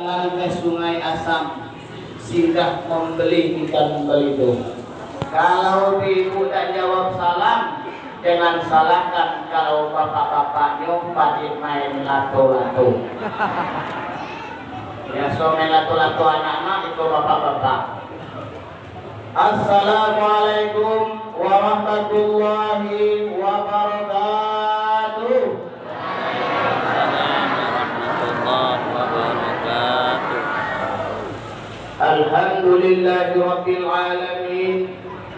ke Sungai Asam, singgah membeli ikan belito. Kalau ibu tak jawab salam, jangan salahkan kalau bapak-bapaknya pada main lato-lato. Ya, so main lato-lato anak-anak itu bapak-bapak. Assalamualaikum warahmatullahi wabarakatuh. Alhamdulillahi rabbil alamin.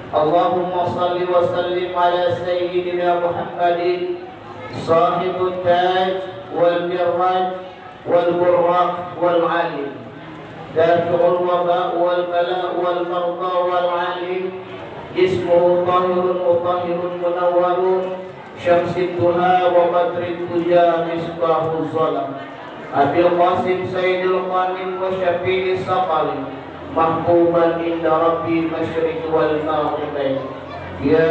Allahumma salli wa sallim ala sayyidina Muhammadin sahibut taj wal mirraj wal burraq wal alim dafi'ul waba wal bala wal marda wal alim ismuhu tahirun mutahirun munawwarun syamsid duha wa badrid tuja misbahul zalam Abil Qasim Sayyidul Qanim wa Syafi'is Saqalim mahbuban inda Rabbi masyriq wal maghrib. Ya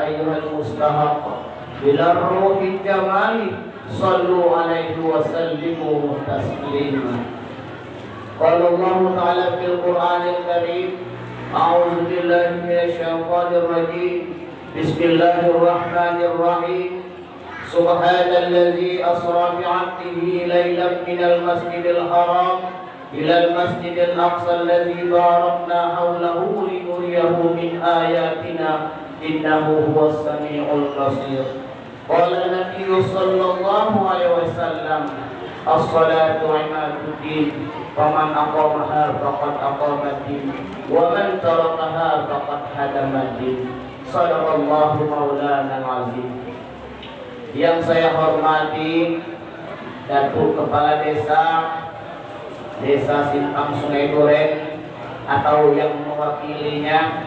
ayyuhal mustahaq bila ruhi jamali sallu alaihi wa sallimu taslima. Qala Allah ta'ala fil Qur'anil Karim a'udzu billahi minasy syaithanir rajim. Bismillahirrahmanirrahim. Subhanalladzi asra bi'abdihi laylan minal masjidil haram ilal masjidil aqsa alladzi barakna hawlahu linuriyahu min ayatina innahu huwas samiul basir. Qala nabiyyu sallallahu alaihi wasallam as-salatu imaduddin faman aqamaha faqad aqamaddin wa man tarakaha faqad hadamaddin. Sadaqallahu maulana al-azim. Yang saya hormati Datuk Kepala Desa Simpang Sungai Duren atau yang mewakilinya,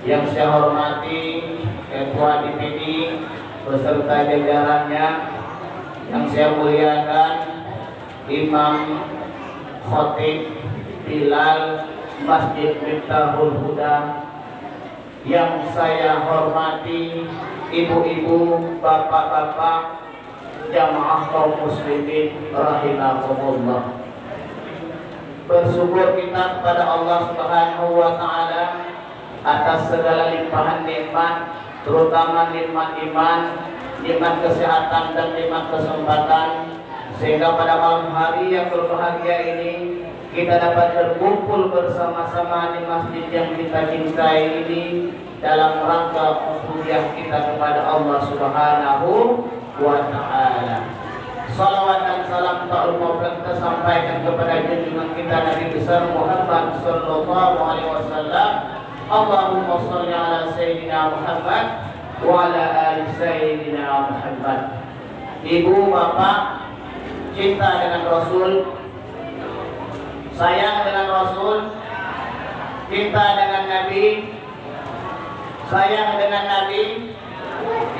yang saya hormati Ketua DPD beserta jajarannya, yang saya muliakan Imam Khotib Bilal Masjid Miftahul Huda, yang saya hormati ibu-ibu, bapak-bapak, jamaah kaum muslimin rahimahumullah. Bersyukur kita kepada Allah Subhanahu wa taala atas segala limpahan nikmat, terutama nikmat iman, nikmat kesehatan dan nikmat kesempatan, sehingga pada malam hari yang berbahagia ini kita dapat berkumpul bersama-sama di masjid yang kita cintai ini dalam rangka ubudiyah kita kepada Allah Subhanahu wa taala. Salawat dan salam kita sampaikan kepada junjungan kita Nabi besar Muhammad sallallahu alaihi wasallam. Allahumma shalli ala sayyidina Muhammad wa ala ali sayyidina Muhammad. Ibu, bapak, cinta dengan Rasul, sayang dengan Rasul, cinta dengan Nabi, sayang dengan Nabi.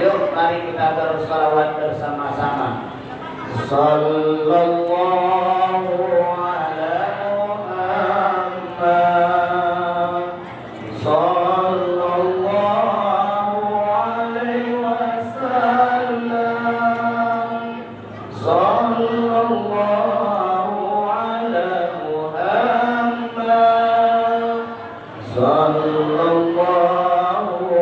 Yuk mari kita bersalawat bersama-sama. Sallallahu ala Muhammad, sallallahu alaihi wasallam, sallallahu ala Muhammad, sallallahu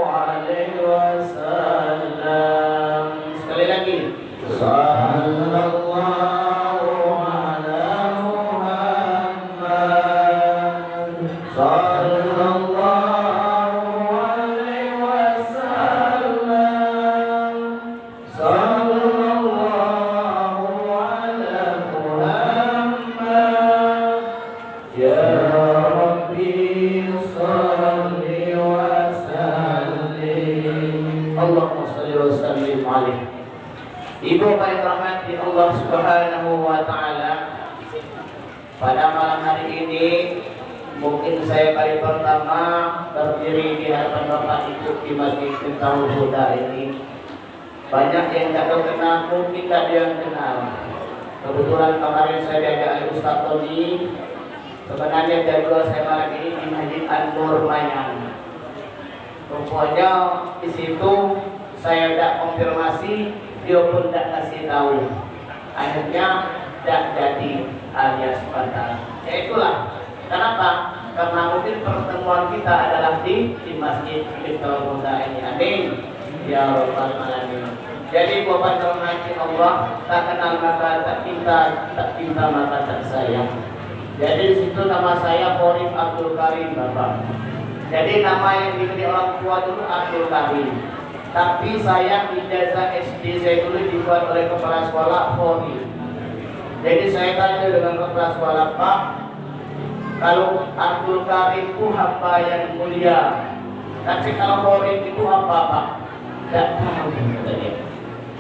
alaihi wasallam. Sekali lagi. Sallallahu ala Muhammad, sallallahu alaihi wasallam, sallallahu ala Muhammad. Ya Rabbi salli wa sallim. Allahumma salli wa sallim alaihi. Ibu baik rahmati Allah Subhanahu wa taala, pada malam hari ini mungkin saya kali pertama berdiri di hadapan Bapak Ibu di Masjid Miftahul Huda ini. Banyak yang tidak kenal, mungkin tidak ada yang kenal. Kebetulan kemarin saya diajak Ustaz Tony, sebenarnya jadwal saya malam ini di Masjid An-Nur Mayang. Rupanya di situ saya tidak konfirmasi, dia pun tidak kasih tahu. Akhirnya tidak jadi. alias batal. Ya itulah. Kenapa? Karena mungkin pertemuan kita adalah di masjid Iqbal Bunda ini. Amin. Ya Rabbal Alamin. Jadi Bapak terhormati Allah, tak kenal maka tak cinta maka tak sayang. Jadi di situ nama saya Qorib Abdul Karim Bapak. Jadi nama yang diberi orang tua dulu Abdul Karim. Tapi saya ijazah SD saya dulu dibuat oleh kepala sekolah Qorib. Jadi saya tanya dengan kepala sekolah, Pak, kalau Abdul Karim itu hamba yang mulia, tapi kalau Qorib itu apa Pak? Tidak tahu katanya.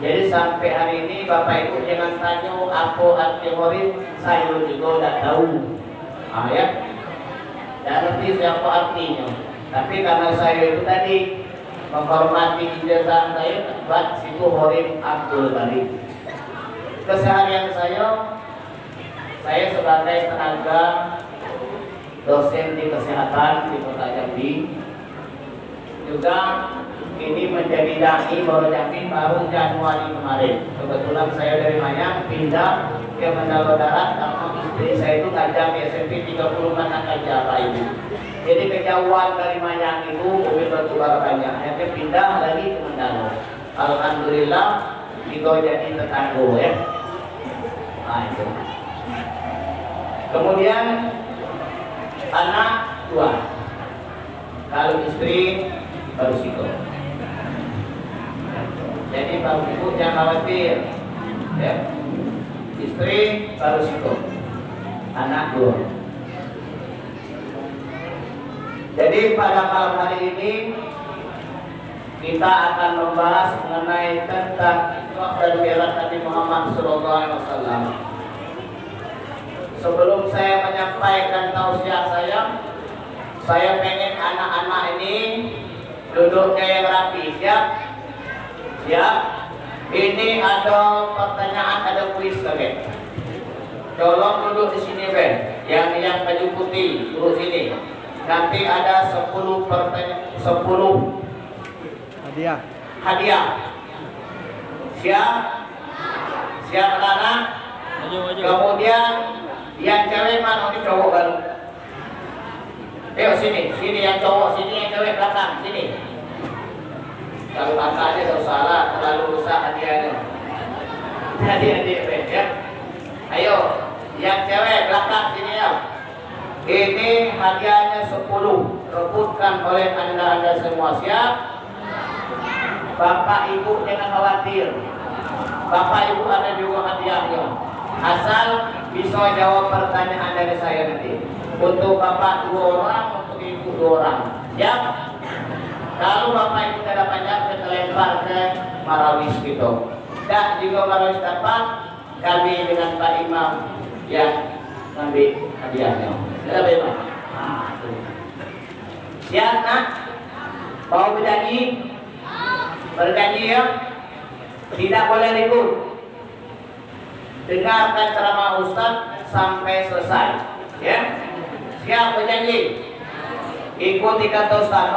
Jadi sampai hari ini Bapak Ibu jangan tanya apa arti Qorib, saya juga tidak tahu. Ya, tidak ngerti siapa artinya. Tapi karena saya itu tadi menghormati ijazah saya, buat situ Qorib Abdul Karim. Keseharian saya sebagai tenaga dosen di kesehatan di Kota Jambi, juga ini menjadi dai baru Januari kemarin. Kebetulan saya dari Mayang pindah ke Mandala Darat karena istri saya itu ngajar di SMP 30 anak aja Pak Ibu. Jadi kejauhan dari Mayang itu mobil batubara banyak, akhirnya pindah lagi ke Mandala. Alhamdulillah kita jadi tetangga ya. Nah, itu. Kemudian anak 2. Kalau istri baru situ. Jadi Bapak Ibu jangan khawatir ya. Istri baru situ. Anak 2. Jadi pada malam hari ini kita akan membahas mengenai tentang Isra dan Mi'raj Nabi Muhammad SAW. Sebelum saya menyampaikan tausiah saya pengen anak-anak ini duduknya yang rapi. Siap? Siap? Ini ada pertanyaan, ada kuis kaget. Tolong duduk di sini, Ben. Yang baju putih duduk sini. Nanti ada 10 pertanyaan, 10 hadiah. Siap? Siap anak? Kemudian yang cewek mana? Ini cowok baru. Ayo sini yang cowok, sini yang cewek belakang, sini. Kalau kakaknya tidak salah, terlalu besar hadiahnya. Hadiah ya. Ayo, yang cewek belakang sini ya. Ini hadiahnya 10, rebutkan oleh anda semua. Siap? Bapak Ibu jangan khawatir. Bapak Ibu ada juga hadiahnya. Asal bisa jawab pertanyaan dari saya nanti. Untuk Bapak 2 orang, untuk Ibu 2 orang. Siap? Kalau Bapak Ibu tidak banyak, kita lempar ke Marawis gitu. Dan juga Marawis dapat, kami dengan Pak Imam yang ngambil hadiahnya. Tidak bebas. Siap nak? Mau berjanji? Berjanji ya? Tidak boleh ribut. Dengarkan ceramah Ustaz sampai selesai. Ya? Siap berjanji? Ikuti kata Ustaz.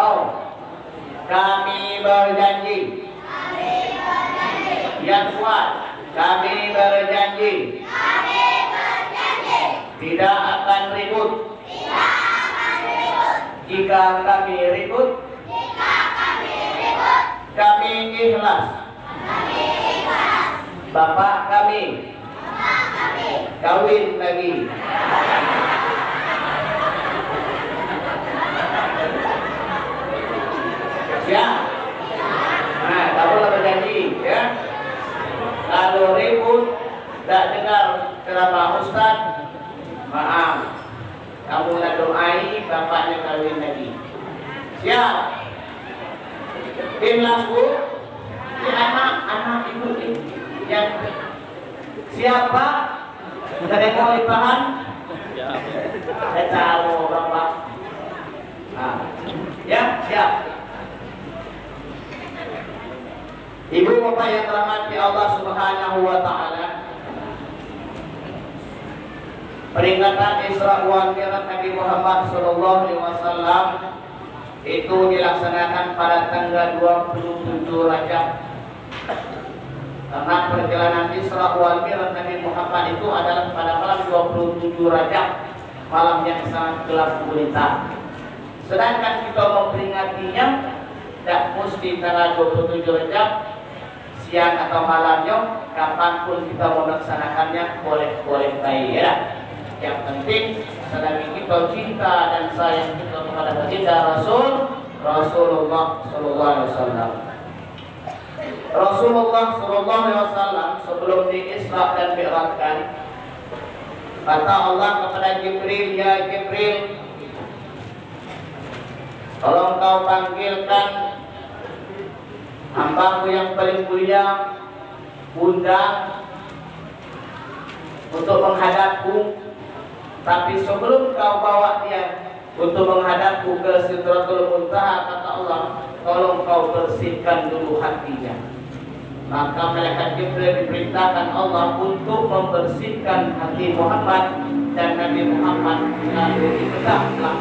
Kami berjanji. Yang kuat. Kami berjanji. Tidak akan ribut. Jika kami ribut, kami ikhlas. Bapak kami kawin lagi. Siap? Nah, kamu berjanji ya. Kalau ribut, tak dengar ceramah Ustaz, maaf. Kamu nak doai bapaknya kawin lagi. Siap? Timnas Bu, si anak ibu ini yang siapa? Sudah mau limpahan? Saya tahu Bapak. Nah, ya siap. Ibu Bapak yang dirahmati Allah Subhanahu wa Ta'ala, peringatan Isra wal Mi'raj Nabi Muhammad SAW itu dilaksanakan pada tanggal 27 Rajab Karena perjalanan Isra wal Mi'raj Nabi Muhammad itu adalah pada malam 27 Rajab, malam yang sangat gelap gulita. Sedangkan kita memperingatinya tidak mesti tanggal 27 Rajab, siang atau malamnya, kapanpun kita melaksanakannya boleh-boleh baik ya. Yang penting selagi kita cinta dan sayang kita kepada baginda Rasulullah Sallallahu Alaihi Wasallam. Rasulullah Sallallahu Alaihi Wasallam sebelum di Isra dan Mi'rajkan, kata Allah kepada Jibril, ya Jibril, tolong kau panggilkan hambaku yang paling mulia, undang untuk menghadapku. Tapi sebelum kau bawa dia untuk menghadapku ke Sidratul Muntaha, kata Allah, tolong kau bersihkan dulu hatinya. Maka malaikat Jibril diperintahkan Allah untuk membersihkan hati Muhammad, dan Nabi Muhammad lalu dibedahlah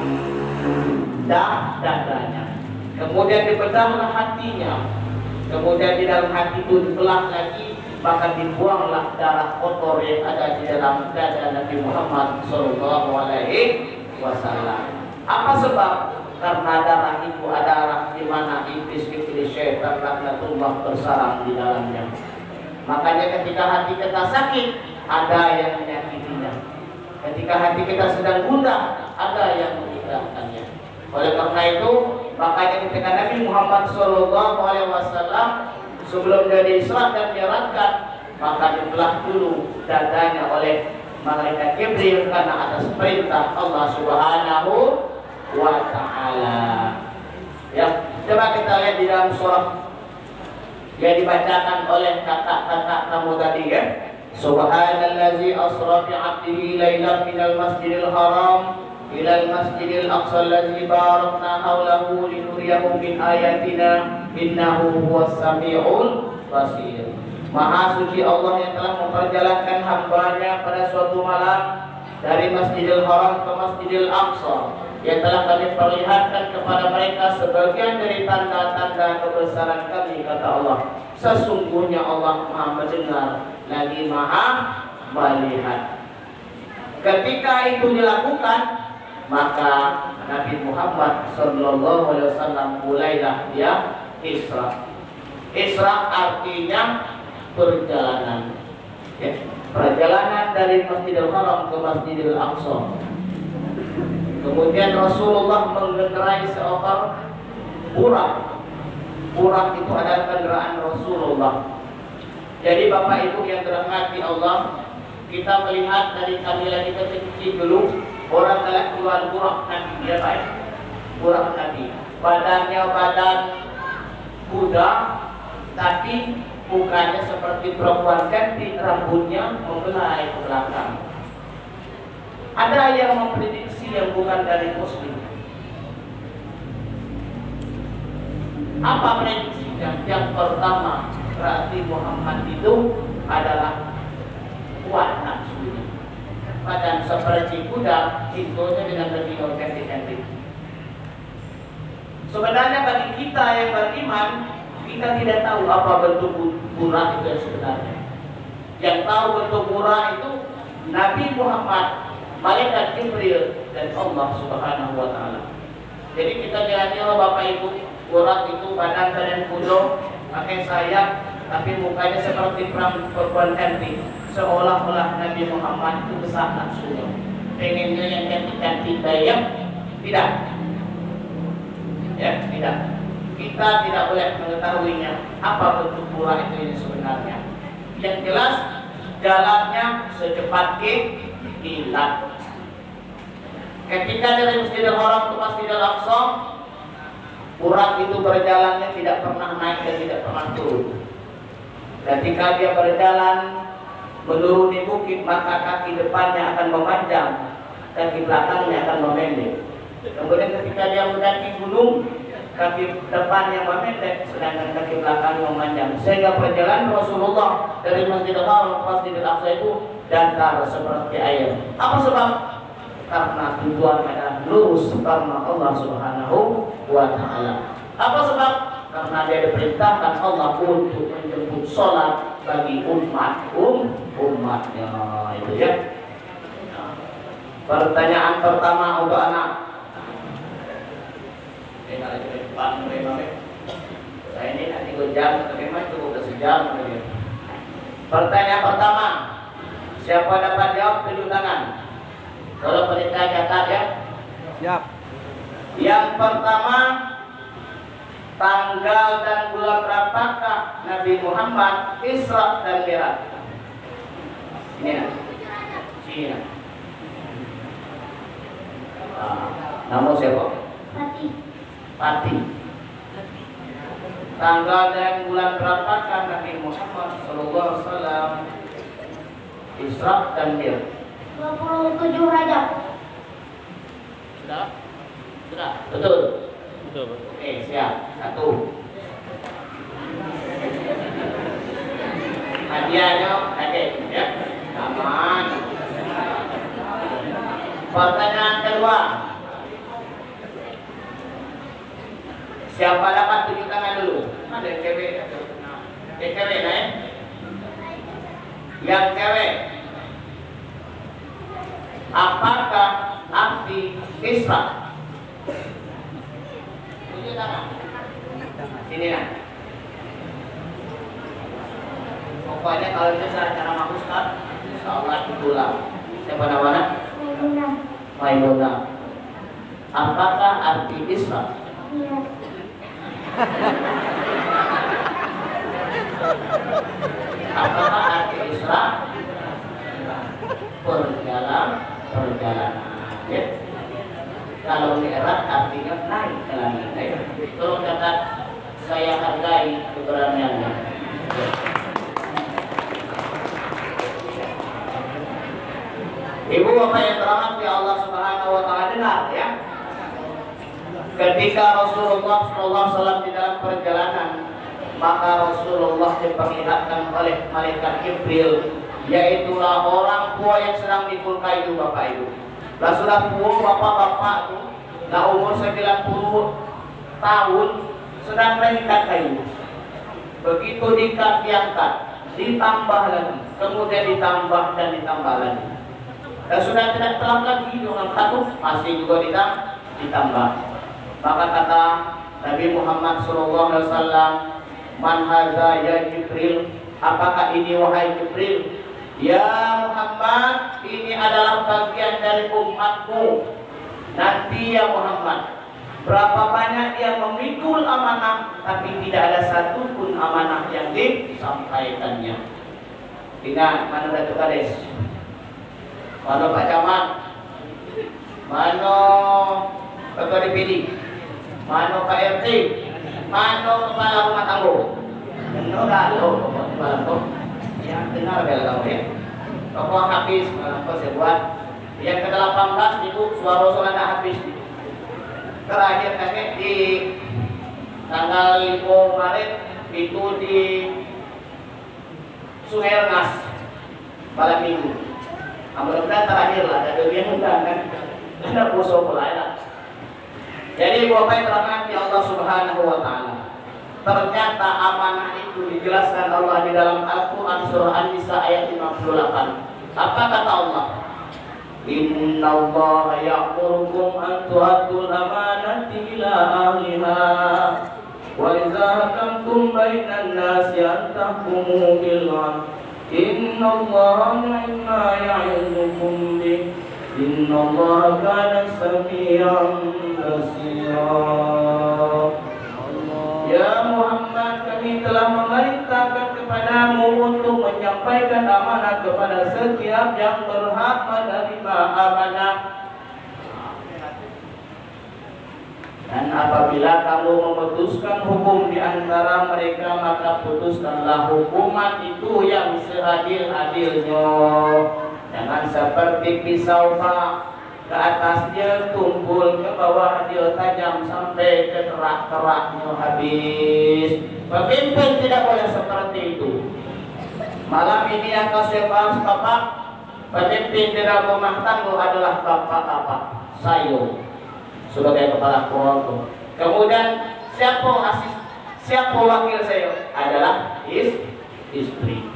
dadanya. Kemudian dibedahlah hatinya. Kemudian di dalam hati itu dibelah lagi, maka dibuanglah darah kotor yang ada di dalam dada Nabi Muhammad Sallallahu Alaihi Wasallam. Apa sebab? Karena darah itu adalah darah di mana iblis syaitan laknatullah bersarang di dalamnya. Makanya ketika hati kita sakit, ada yang menyakitinya. Ketika hati kita sedang gundah, ada yang mengindahkannya. Oleh karena itu, makanya ketika Nabi Muhammad Sallallahu Alaihi Wasallam sebelum dari Isra dan Mi'rajkan, maka dibelah dulu dadanya oleh malaikat Jibril karena atas perintah Allah Subhanahu wa Ta'ala. Ya, coba kita lihat di dalam surah yang dibacakan oleh kakak-kakak kamu tadi ya. Subhanallazi asra bi 'abdihi lailan minal masjidil haram ilal masjidil aqsa allazi barakna haulahu linuriyahu min ayatina innahu huwas samiul basir. Maha suci Allah yang telah memperjalankan hambanya pada suatu malam dari Masjidil Haram ke Masjidil Aqsa, yang telah kami perlihatkan kepada mereka sebagian dari tanda-tanda kebesaran kami, kata Allah. Sesungguhnya Allah Maha mendengar lagi Maha melihat. Ketika itu dilakukan, maka Nabi Muhammad Sallallahu Alaihi Wasallam mulailah dia Isra. Isra artinya perjalanan, ya, perjalanan dari Masjidil Haram ke Masjidil Aqsa. Kemudian Rasulullah mengendarai seekor burak. Burak itu adalah kendaraan Rasulullah. Jadi Bapak Ibu yang dirahmati Allah, kita melihat dari kami lagi kecil dulu, orang telah keluar burak Nabi, ya baik, burak Nabi. Badannya badan kuda, tapi mukanya seperti perempuan cantik, rambutnya membelai ke belakang. Ada yang memprediksi yang bukan dari Muslim. Apa prediksinya? Yang pertama, berarti Muhammad itu adalah kuat nafsunya. Badan seperti kuda, hidungnya dengan lebih cantik-cantik. Sebenarnya bagi kita yang beriman, kita tidak tahu apa bentuk burak itu yang sebenarnya. Yang tahu bentuk burak itu Nabi Muhammad, malaikat Jibril, dan Allah Subhanahu wa Ta'ala. Jadi kita jalan-jalan Bapak Ibu, burak itu badan kuda, pakai sayap, tapi mukanya seperti perempuan cantik, seolah-olah Nabi Muhammad itu besar nafsunya, pengennya yang cantik-cantik bayang. Tidak, ya tidak. Kita tidak boleh mengetahuinya apa bentuk burak itu yang sebenarnya. Yang jelas jalannya secepat kilat. Ketika dari Masjidil Haram ke Masjidil Aqsa, burak itu berjalannya tidak pernah naik dan tidak pernah turun. Ketika dia berjalan menuruni bukit, maka kaki depannya akan memanjang, kaki belakangnya akan memendek. Kemudian ketika dia mendaki gunung, kaki depannya memendek, sedangkan kaki belakangnya memanjang. Sehingga perjalanan Rasulullah dari Masjidil Haram ke Masjidil Aqsa itu datar seperti air. Apa sebab? Karena tujuannya adalah lurus karena Allah Subhanahu wa Ta'ala. Apa sebab? Karena dia diperintahkan Allah untuk menjemput sholat bagi umatnya itu ya. Nah, pertanyaan pertama untuk anak. Saya ini nanti 2 jam, bagaimana cukup sejam. Pertanyaan pertama, siapa dapat jawab tunjuk tangan. Kalau perintah catat ya. Siap. Yang pertama, tanggal dan bulan berapakah Nabi Muhammad Isra dan Mi'raj? Ini nah. Sini nah. Nama siapa? Pati. Tanggal dan bulan berapakah Nabi Muhammad sallallahu alaihi wasallam Isra dan Mi'raj? 27 Rajab. Sudah? Betul. Betul. Oke, siap. 1. Hadiahnya oke ya. Aman. Pertanyaan kedua. Siapa dapat tunjuk tangan dulu? Ada yang cewek. Yang cewek ya? Yang cewek. Apakah arti Isra? Tunjuk tangan. Sini nah. Pokoknya kalau itu cara Mak Ustaz, insyaallah ditulang. Siapa namanya? Maimunah. Apakah arti Isra? Iya. Apakah arti Isra? Perjalanan. Ya. Kalau Mi'raj artinya naik ke langit. Tolong catat, saya hargai keberaniannya. Ya. Ibu bapak yang terhormat ya Allah Subhanahu wa taala, dengar ya. Ketika Rasulullah SAW di dalam perjalanan, maka Rasulullah diperlihatkan oleh malaikat Jibril, yaitulah orang tua yang sedang dikulkai itu bapak ibu. Lah sudah tua bapak-bapak itu, lah umur 90 tahun sedang mengikat kayu. Begitu diangkat, ditambah lagi, kemudian ditambah dan ditambah lagi. Dan sudah tidak telah lagi dengan satu, masih juga ditambah. Maka kata Nabi Muhammad SAW, man haza ya Jibril, apakah ini wahai Jibril? Ya Muhammad, ini adalah bagian dari umatmu. Nanti ya Muhammad, berapa banyak yang memikul amanah, tapi tidak ada satupun amanah yang disampaikannya. Ingat, mana Datuk Kades? Mana Pak Camat? Mana Ketua DPD? Mana Pak RT? Mana Kepala Rumah Tangga? Enggak lo, Kepala Tangga. Yang dengar bela kamu ya. Tokoh habis, apa saya buat? Yang ke-18 itu suara sholat habis. Terakhir kakek di tanggal 5 Maret itu di Sungai Rengas malam minggu. Mudah-mudahan terakhir lah, ada yang undang kan? Ada puso pula ya. Jadi bapak yang terhormat Allah Subhanahu wa taala. Ternyata amanah itu dijelaskan Allah di dalam Al-Qur'an surah An-Nisa ayat 58. Apa kata Allah? Inna Allah ya'murukum an tu'addul amanati ila ahliha wa idza hakamtum bainan nasi an tahkumu bil 'adl. Inna Allah ni'ma ya'idukum bih. Inna Allah kana sami'an basira. Ya Muhammad, kami telah memerintahkan kepadamu untuk menyampaikan amanah kepada setiap yang berhak menerima amanah. Dan apabila kamu memutuskan hukum di antara mereka, maka putuskanlah hukuman itu yang seadil-adilnya. Jangan seperti pisau pak, ke atas dia tumpul, ke bawah dia tajam sampai ke kerak-keraknya habis. Pemimpin tidak boleh seperti itu. Malam ini yang saya bahas bapak, pemimpin di dalam rumah tangga adalah bapak-bapak saya sebagai kepala keluarga. Kemudian siapa wakil saya adalah istri.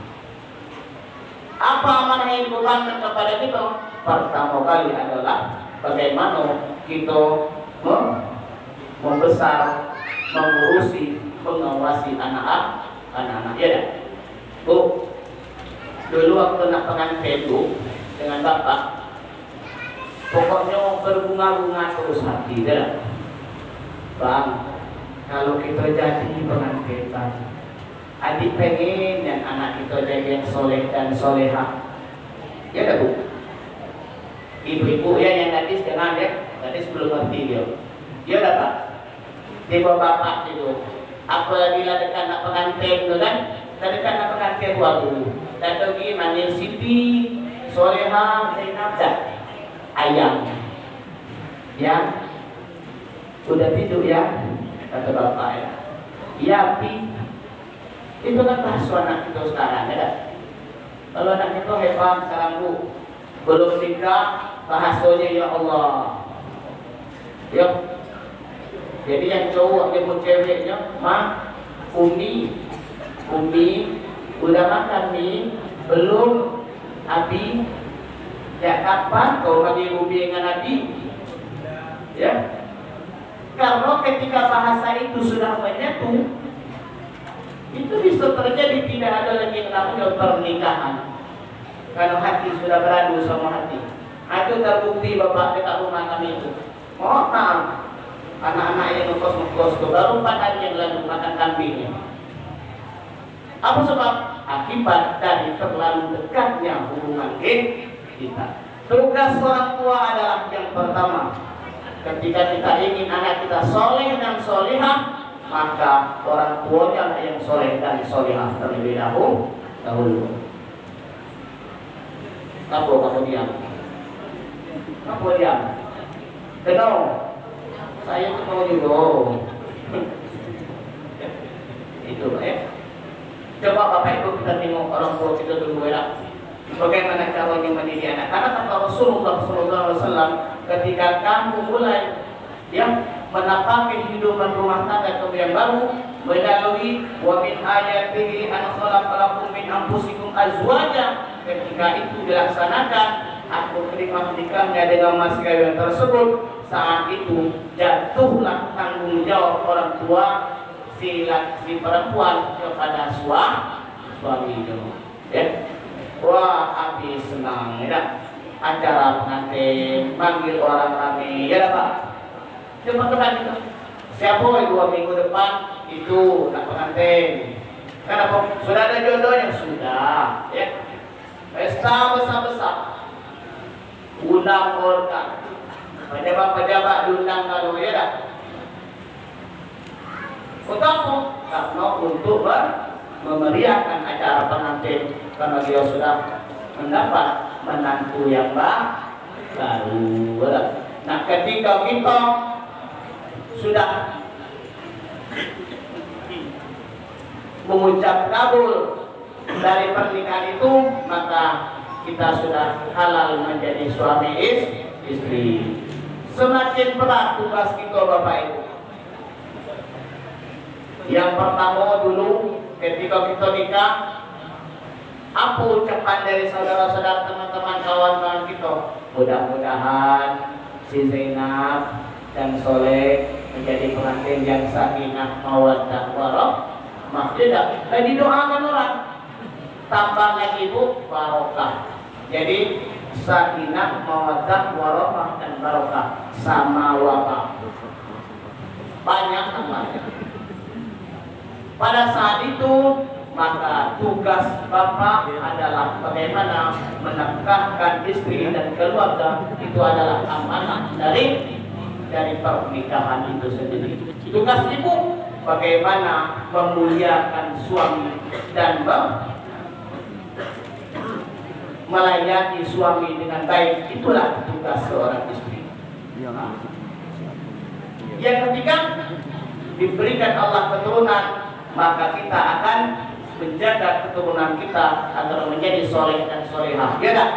Apa amanah yang dibebankan kepada kita? Pertama kali adalah bagaimana kita membesar, mengurusi, mengawasi anak-anak. Ya dah. Bu, dulu waktu nak pengantin bu dengan bapak, pokoknya berbunga-bunga terus hati, dah. Bang, kalau kita jadi pengantin bang, adik pengen yang anak kita jadi yang soleh dan solehah. Ya dah bu. Ibu-ibu ya yang gadis jangan ya, gadis belum ngerti dia. Ya dah pak. Tiba bapak itu, apalagi lah dekat nak pengantin tu kan, dekat nak pengantin waktu. Dan pergi manggil Siti, Solehah, Zainab dah. Ayam. Ya. Udah tidur ya, kata bapak ya. Ya pi. Itu kan bahasa anak kita sekarang ya. Kalau anak kita hebat sekarang bu, belum nikah bahasanya ya Allah. Ya. Jadi yang cowok jemput ceweknya, mak, umi, udah makan nih, belum, abi, ya kapan kau bagi umi dengan abi? Ya. Karena ketika bahasa itu sudah menyatu, itu bisa terjadi tidak ada lagi yang namanya pernikahan. Kalau hati sudah beradu sama hati. Itu terbukti bapak dekat rumah kami itu. Mohon maaf, anak-anak yang ngekos itu baru 4 hari yang lalu makan kambingnya. Apa sebab? Akibat dari terlalu dekatnya hubungan kita. Tugas orang tua adalah yang pertama, ketika kita ingin anak kita soleh dan solehah, maka orang tuanya lah yang soleh dan solehah terlebih dahulu. Kamu diam. Kamu diam. Kenal. Saya mau juga. Itu ya. Coba Bapak Ibu kita tengok orang tua kita dulu ya. Bagaimana caranya mendidik anak? Karena kata Rasulullah SAW, ketika kamu mulai menapaki kehidupan rumah tangga kamu yang baru, melalui wa min ayatihi an khalaqalakum min anfusikum azwaja, ketika itu dilaksanakan, aku terima nikahnya dengan mas kawin tersebut. Saat itu jatuhlah tanggung jawab orang tua si perempuan kepada suaminya. Ya. Wah, habis senang ya. Acara pengantin, panggil orang ramai, ya Pak. Coba kita. Siapa yang 2 minggu depan itu nak pengantin? Kenapa? Sudah ada jodohnya sudah, ya. Pesta besar-besar. Undang orang, pejabat-pejabat diundang kalau ya dah. Untuk apa? Karena untuk memeriahkan acara pengantin, karena dia sudah mendapat menantu yang baru. Nah, ketika kita sudah mengucap kabul dari pernikahan itu, maka kita sudah halal menjadi suami istri. Semakin berat tugas kita Bapak Ibu. Yang pertama dulu ketika kita nikah, apa ucapan dari saudara-saudara, teman-teman, kawan-kawan kita? Mudah-mudahan si Zainab dan Soleh menjadi pengantin yang sakinah, mawaddah, warahmah. Tidak, didoakan orang. Tambah lagi bu, barokah. Jadi sakinah, mawaddah, warahmah dan barokah sama wabah. Banyak tambahnya. Pada saat itu maka tugas bapak adalah bagaimana menafkahkan istri dan keluarga. Itu adalah amanah dari pernikahan itu sendiri. Tugas ibu bagaimana memuliakan suami dan melayani suami dengan baik. Itulah tugas seorang istri. Yang ketiga, diberikan Allah keturunan, maka kita akan menjaga keturunan kita agar menjadi soleh dan solehah. Ya tak?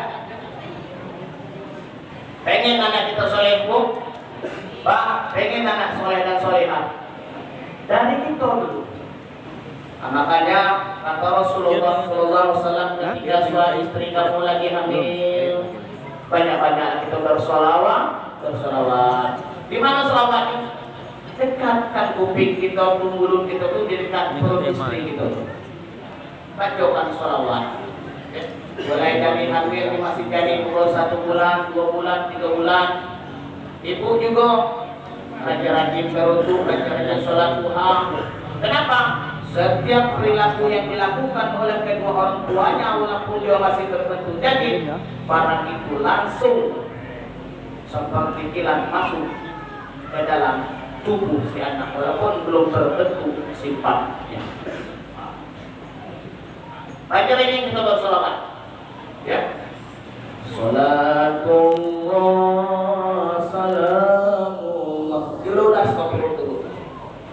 Pengen anak kita soleh bu? Pak, pengen anak soleh dan solehah? Dari kita dulu. Nah, makanya kata Rasulullah SAW ketika suami istri kamu lagi hamil, banyak-banyak kita bersolawat. Di mana solawatnya? Dekatkan kuping kita, mulut kita tuh di dekat perut istri kita. Bacakan solawat. Mulai dari hamil masih jadi umur 1 bulan, 2 bulan, 3 bulan. Ibu juga rajin berwudu, rajin sholat duha. Kenapa? Setiap perilaku yang dilakukan oleh kedua orang tuanya walaupun dia masih terbentuk jadi barang itu langsung seperti kilat masuk ke dalam tubuh si anak walaupun belum terbentuk sifatnya. Baca ini kita bersolawat, ya. Salatullah salamullah. Dulu udah stop dulu.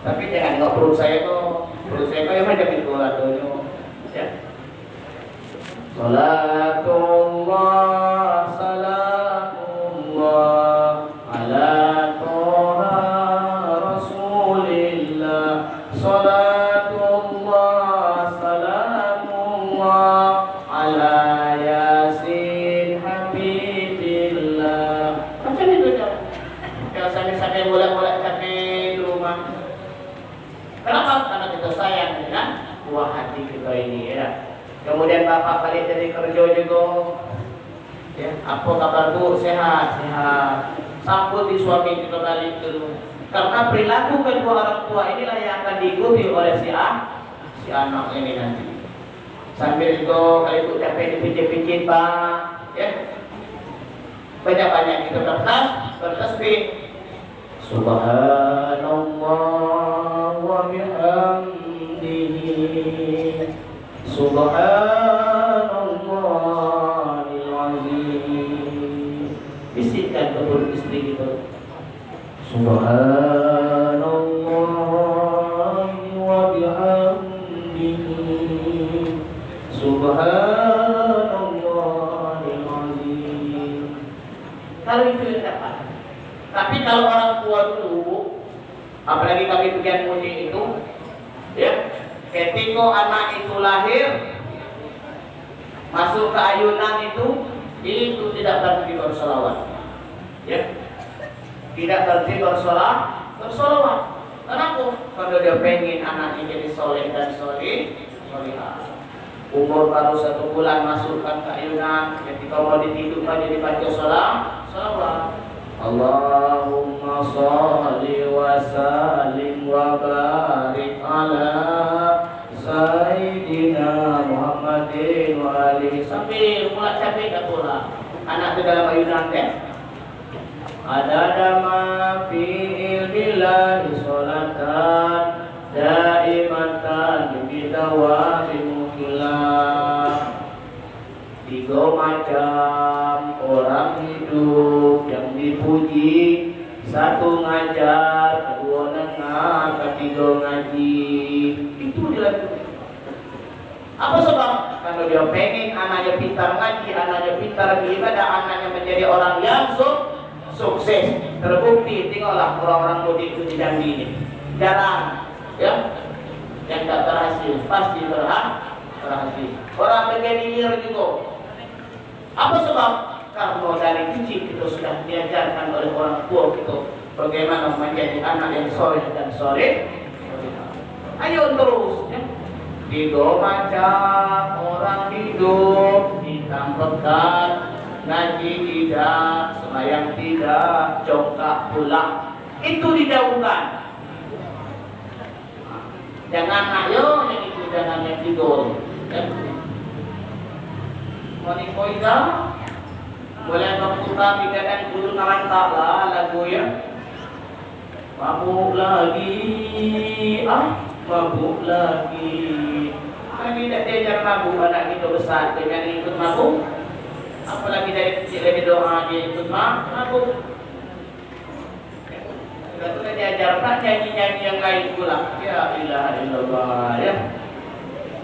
Tapi jangan nggak perlu saya tuh. Perlu saya kayak macam itu lagunya, ya. Salatullah salamullah ala toha rasulillah. Salatullah salamullah ala yasin habibillah. Macam itu cara. Kalau sampai bolak-bolak capek di rumah. Kenapa? Karena kita sayang dengan buah hati kita ini, ya. Kemudian bapak balik dari kerja juga, ya. Apa kabar bu? Sehat. Sambut di suami kita balik dulu. Karena perilaku kedua orang tua inilah yang akan diikuti oleh si anak ini nanti. Sambil itu kalau ibu capek dipijit-pijit pak, ya. Banyak-banyak kita bertasbih. Subhanallah wa bihamdihi Subhanallahil azim. Bisikkan ke perut istri kita. Subhanallah wa bihamdihi Subhanallahil azim. Kalau itu yang dapat. Tapi kalau orang tua dulu, apalagi kami bagian muji itu, ya, ketika anak itu lahir, masuk ke ayunan itu tidak berhenti bersolawat, ya, tidak berhenti bersolawat. Kenapa? Kalau dia pengen anaknya jadi soleh dan solehah. Umur baru 1 bulan masukkan ke ayunan, ketika mau ditidurkan jadi baca solawat. Allahumma salli wa sallim wa barik ala Sayyidina Muhammadin wa alihi. Sambil mulai capek tak pula anak itu dalam ayunan kan. Ada nama fi ilmillahi sholatan daimatan bidawami mukillah. 3 macam orang hidup yang dipuji, 1 ngajar, 2 dengar, 3 ngaji. Itu dilakukan. Apa sebab? Kalau dia pengen anaknya pintar ngaji, anaknya pintar beribadah, anaknya menjadi orang yang sukses. Terbukti, tinggallah orang-orang mudik itu di Jambi ini. Jarang, ya, yang tak berhasil, pasti berhasil. Orang menjadi juga. Apa sebab? Karena dari kecil kita sudah diajarkan oleh orang tua kita bagaimana menjadi anak yang soleh dan soleh. Ayo terus, ya. 3 macam orang hidup ditampilkan, ngaji tidak, sembahyang tidak, congkak pulang. Itu dijauhkan. Jangan ayo yang itu, jangan yang tidur. Ya. Monikoida boleh berputar di kanan guru naranta lah lagu ya. Mabuk lagi, mabuk lagi. Kami tidak diajar mabuk anak kita besar dengan ikut mabuk. Apalagi dari kecil lagi doa dia ikut mabuk. Sudah diajar tak nyanyi-nyanyi yang lain pula. Ya ilaha illallah ya.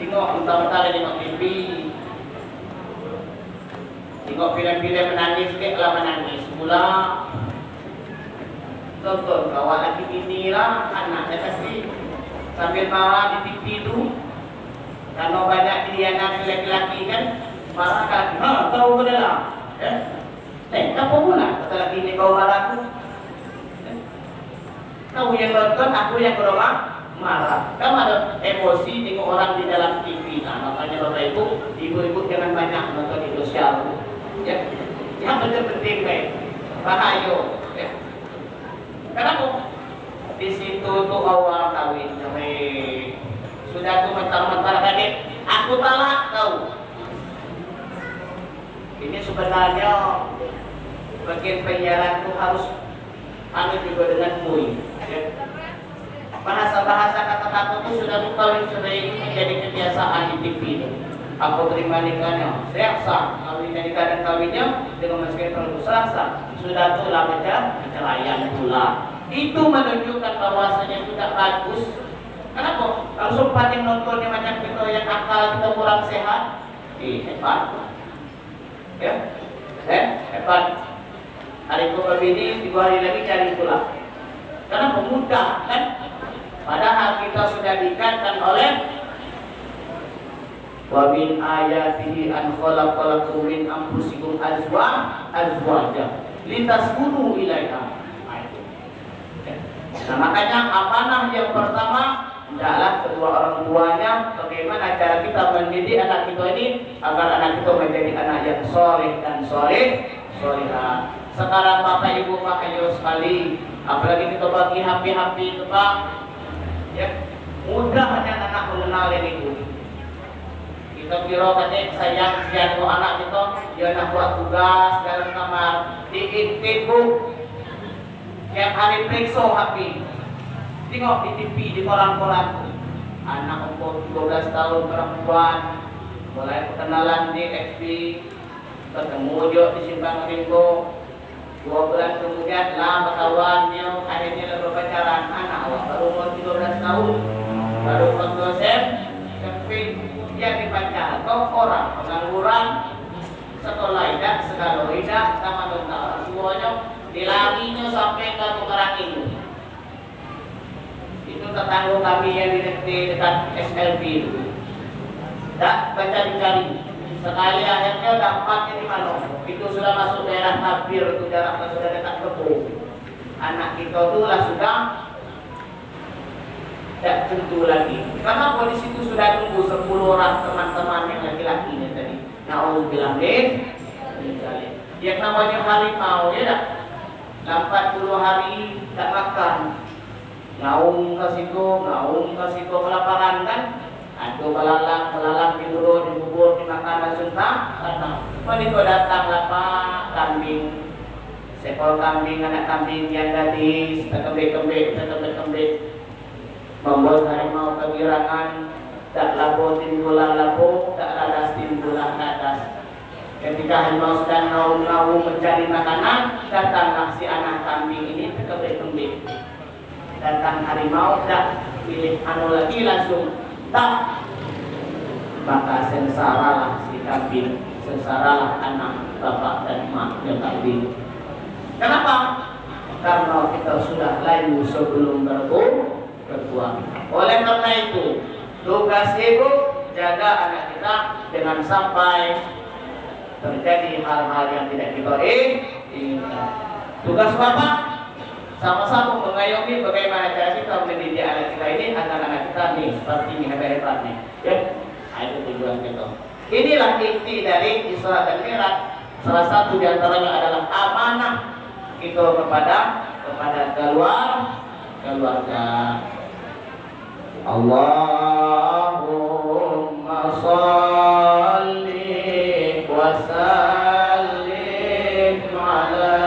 Tengok mentah-mentah di TV. Tengok film-film menangis, lah menangis pula. Tonton kawan lagi inilah anaknya kasih sambil marah di TV itu Karena banyak dianak laki-laki kan marah kan, kau berdalam, apa pula kata laki ini kau marah aku, kau yang nonton, aku yang berdoa marah. Kamu ada emosi dengan orang di dalam TV, nah makanya bapak ibu jangan banyak nonton itu sosial, ya, yang penting baik, bahaya, ya. Kenapa? Di situ tuh awal kawin, sudah tuh mentar-mentar tadi, aku talak kau. Ini sebenarnya bagian penyiaran tuh harus anu juga dengan mui. Ya. Bahasa-bahasa kata-kata itu sudah sering menjadi kebiasaan di TV. Aku terima nikahnya, saya sah. Kawin nikah dan kawinnya dengan meski terlalu sah. Sudah tuh lah perceraian pula. Itu menunjukkan bahwasanya tidak bagus. Kenapa? Kalau sempat yang nontonnya macam kita yang akal kita kurang sehat, hebat. Ya, hebat. Hari ini 2 hari lagi cari pula. Karena mudah kan? Padahal kita sudah dikatakan oleh wa min ayatihi an khalaqalakum min anfusikum azwaja litaskunu ilaiha. Nah makanya amanah yang pertama adalah kedua orang tuanya, bagaimana cara kita mendidik anak kita ini agar anak kita menjadi anak yang soleh dan solehah. Sekarang bapak ibu makanya sekali, apalagi kita bagi HP itu pak, ya mudahnya anak mengenal ini. Kita kira katanya sayang siang anak kita, dia nak buat tugas dalam kamar di Facebook. Tiap hari periksa HP, tengok di TV, di koran-koran. Anak umur 12 tahun perempuan mulai perkenalan di FB, ketemu juga di Simpang Ringo. 2 bulan kemudian lah berkawannya, akhirnya berpacaran. Anak awak baru umur 13 tahun, baru waktu SMP dia dipacar. Kau orang pengangguran, sekolah tidak, segala tidak, sama tentara semuanya. Dilarinya sampai ke Tukarang itu. Itu tetangga kami yang di dekat SLB itu. Tak mencari-cari. Sekali akhirnya dampaknya di mana? Itu sudah masuk daerah Tabir, itu jaraknya sudah dekat Kebo. Anak kita itu lah sudah tidak tentu lagi. Karena polisi itu sudah tunggu 10 orang teman-teman yang laki-laki ini tadi. Nah, Allah bilang yang namanya harimau ya dah. 40 hari tak makan, ngaung ke situ kelaparan kan, aduh belalang di mulut, di bubur, dimakan langsung tak. Itu datang pak kambing, seekor kambing, anak kambing yang gadis, kembik, membuat harimau kegirangan, tak lapo timbulan lapo, tak radas timbulan radas. Ketika harimau sedang ngaung mencari makanan, datanglah si anak kambing ini kembik. Datang harimau, tak pilih lagi langsung tak. Maka sengsaralah si kambing, sengsaralah anak bapak dan emak yang kambing. Kenapa? Karena kita sudah layu sebelum berbuah. Oleh karena itu, tugas ibu jaga anak kita dengan sampai terjadi hal-hal yang tidak kita inginkan. Tugas bapak sama-sama mengayomi bagaimana cara kita mendidik anak kita ini agar anak kita nih seperti ini hebat-hebatnya. Ya, itu tujuan kita. Inilah inti dari Isra dan Mi'raj. Salah satu di antaranya adalah amanah kita kepada keluarga. Allahumma shalli wa sallim ala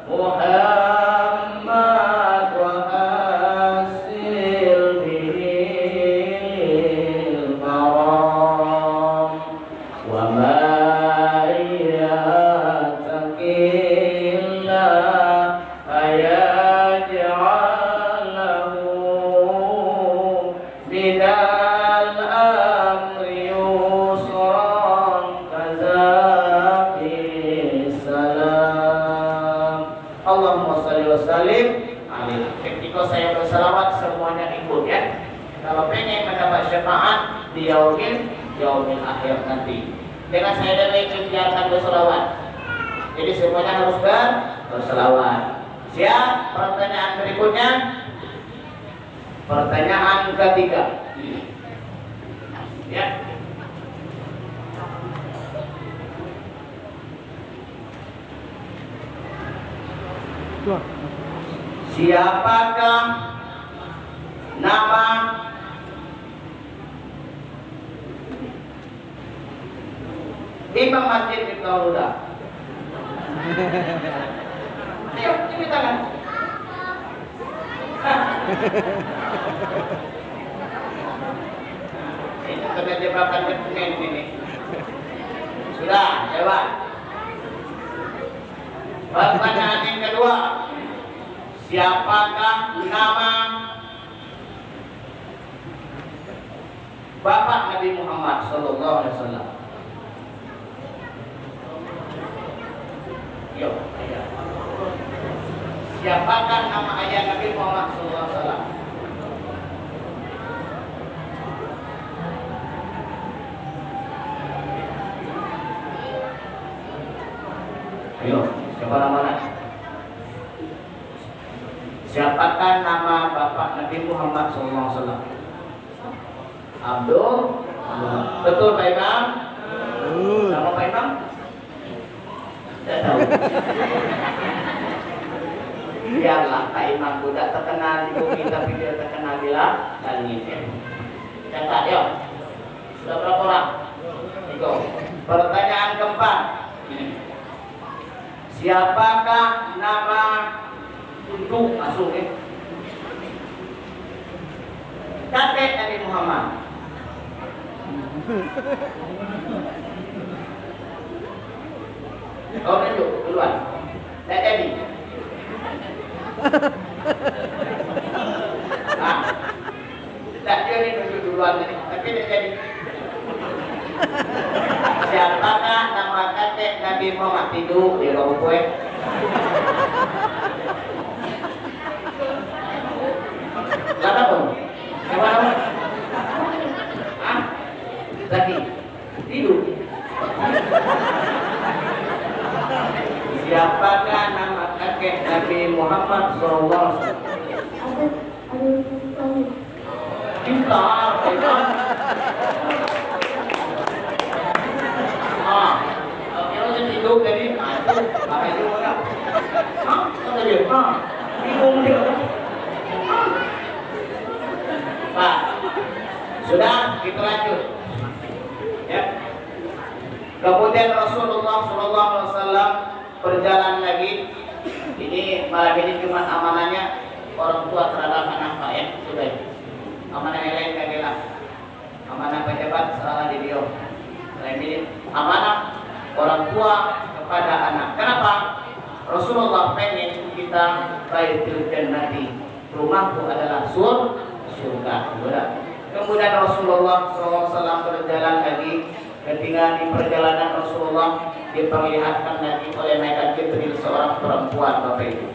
Muhammad wa hasil bihil maram wa ma yatakillah ayaj'al lahu bidal amri yusran kazakis salam. Allahumma salli wa sallim alaihi. Ketika saya bersalawat semuanya ikut ya. kalau pengen mendapat syafaat di yaumil akhir nanti. Dengan saya dan ikhtiarkan berselawat. Jadi semuanya harus berselawat. Siap? Pertanyaan berikutnya. Pertanyaan ketiga. Ya. Siapakah nama Imam Masjid Miftahul Huda? Ayo, cuci tangan. Ini kena jebakan ketunen ini. Sudah, jawab. Pertanyaan yang kedua. Siapakah nama Bapak Nabi Muhammad sallallahu alaihi wasallam? Yo, ayah. Siapakah nama ayah Nabi Muhammad sallallahu alaihi wasallam? Ayo, siapa namanya? Siapakah nama Bapak Nabi Muhammad SAW? Abdul. Betul Pak Imam? Nama Pak Imam? Tidak tahu. Biarlah Pak Imam tidak terkenal di bumi tapi dia terkenal di langit. Catat yuk. Sudah berapa orang? 3. Pertanyaan keempat. Siapakah nama untuk masuk kakek Nabi Muhammad? Kau tunjuk duluan. Tak jadi. Tak dia ni tunjuk duluan tadi, tapi tak jadi. Siapakah nama kakek Nabi Muhammad? Tidur di ruang kue. Lada pun. Gimana? Ah, lagi tidur. Siapakah nama kakek Nabi Muhammad SAW? Pintar, pintar. Kalau saya tidur jadi itu bahaya juga. Kata dia, bingung dia. Pak, sudah kita lanjut. Ya. Kemudian Rasulullah SAW berjalan lagi. Ini malam ini cuma amanahnya orang tua terhadap anak Pak ya. Sudah. Amanah yang lain kagelah. Amanah pejabat serahlah di dia. Ini amanah orang tua kepada anak. Kenapa? Rasulullah pengen kita baitul jannati. Rumahku adalah surga. Kemudian Rasulullah SAW berjalan lagi. Ketika di perjalanan Rasulullah diperlihatkan lagi oleh malaikat Jibril seorang perempuan Bapak Ibu.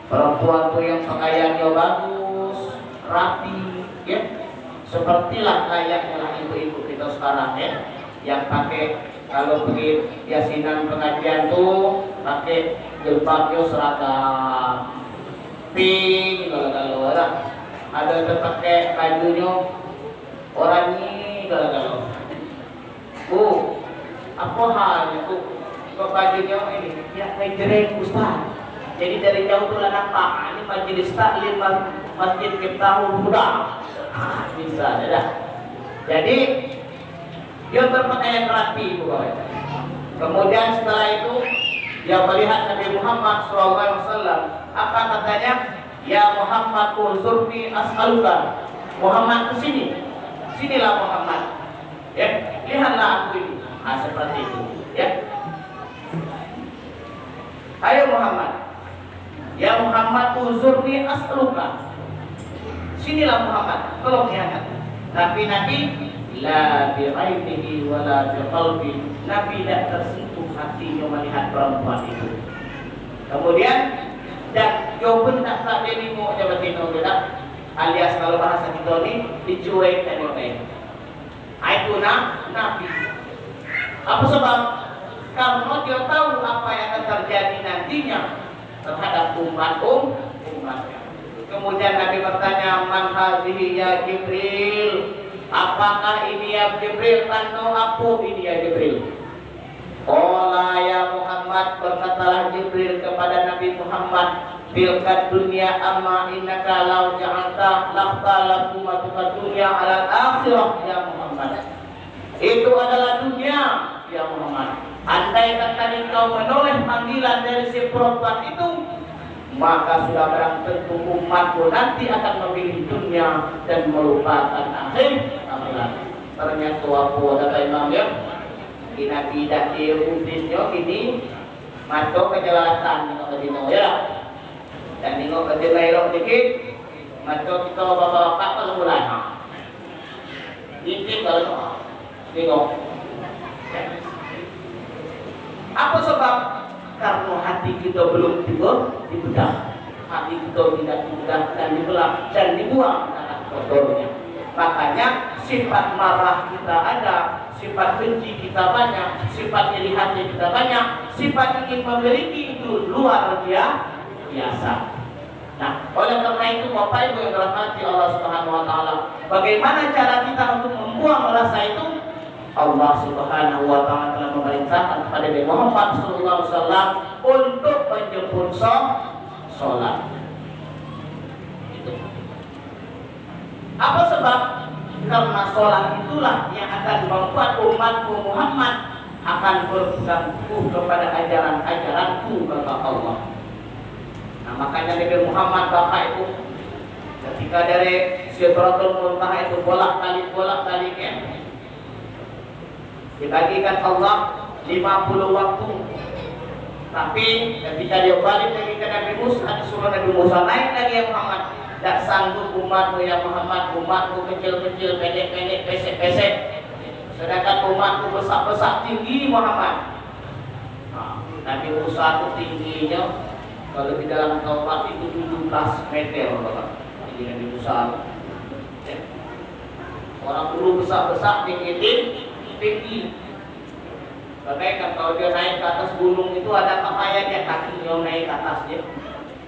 Perempuan itu yang pakaiannya bagus, rapi, ya. Sepertilah layaknya ibu-ibu kita sekarang ya, yang pakai kalau pergi yasinan pengajian tuh pakai jilbabnya seragam pink kalau ada yang pakai bajunya oranye kalau apa halnya tuh kok bajunya ini ya kayak jereng Ustaz. Jadi dari jauh tuh lah nampak ini majelis taklim Masjid Miftahul Huda. Bisa ya. Jadi dia berpakaian rapi pokoknya. Kemudian setelah itu dia melihat Nabi Muhammad SAW. Apa katanya? Ya Muhammad urzurni as'aluka. Muhammad ke sini. Sinilah Muhammad. Ya, lihatlah aku ini. Seperti itu. Ya. Ayo Muhammad. Ya Muhammad urzurni as'aluka. Sinilah Muhammad. Tolong lihat. Tapi Nabi la bi'ainihi wa la biqalbi. Nabi tidak tersentuh hatinya melihat perempuan itu. Kemudian dan dia pun tak dirimu jabat itu tidak. alias kalau bahasa kita ini dicuekkan oleh itu nabi. Apa sebab? Karena dia tahu apa yang akan terjadi nantinya terhadap umatnya. Kemudian Nabi bertanya, man hazihi ya Jibril, apakah ini ya Jibril? Tanu aku ini ya Jibril. Qala ya Muhammad, berkatalah Jibril kepada Nabi Muhammad, tilka dunia amma innaka law ja'alta lahtalakum dunya 'alal akhirah ya Muhammad. Itu adalah dunia ya Muhammad. Andai kata engkau menoleh panggilan dari si perempuan itu, maka sudah barang tentu umatmu nanti akan memilih dunia dan melupakan akhirat. Ternyata apa kata Imam ya? Ina tidak diutisnya ini mato kejelasan nengok kedino ya. Dan nengok kedino dikit mato kita bapak-bapak kalau mulai ini kalau nengok apa sebab? Karena hati kita belum dibedah, hati kita tidak dibedah dan dibelah dan dibuang karena kotornya. Makanya sifat marah kita ada, sifat benci kita banyak, sifat iri hati kita banyak, sifat ingin memiliki itu luar biasa. Nah, oleh karena itu Bapak Ibu yang dirahmati Allah Subhanahu wa taala, bagaimana cara kita untuk membuang rasa itu? Allah Subhanahu wa taala telah memerintahkan kepada Nabi Muhammad sallallahu alaihi wasallam untuk menjemput salat. Itu. Apa sebab? Karena salat itulah yang akan membuat umatku Muhammad akan berpegang teguh kepada ajaran-ajaranku kata Allah. Nah, makanya Nabi Muhammad Bapak Ibu ketika dari Sidratul Muntaha itu bolak-balik ya. Dibagikan Allah 50 waktu. Tapi ketika dia balik lagi ke Nabi Musa, disuruh Nabi Musa naik lagi ya Muhammad. Tak sanggup umatmu ya Muhammad, umatmu kecil-kecil, pendek-pendek, pesek-pesek. Sedangkan umatmu besar-besar tinggi Muhammad. Nah, Nabi Musa itu tingginya kalau di dalam Taurat itu 17 meter Bapak. Jadi Nabi Musa orang dulu besar-besar tinggi. Bagaikan kalau dia naik ke atas gunung itu ada papaya dia kakinya naik ke atas dia.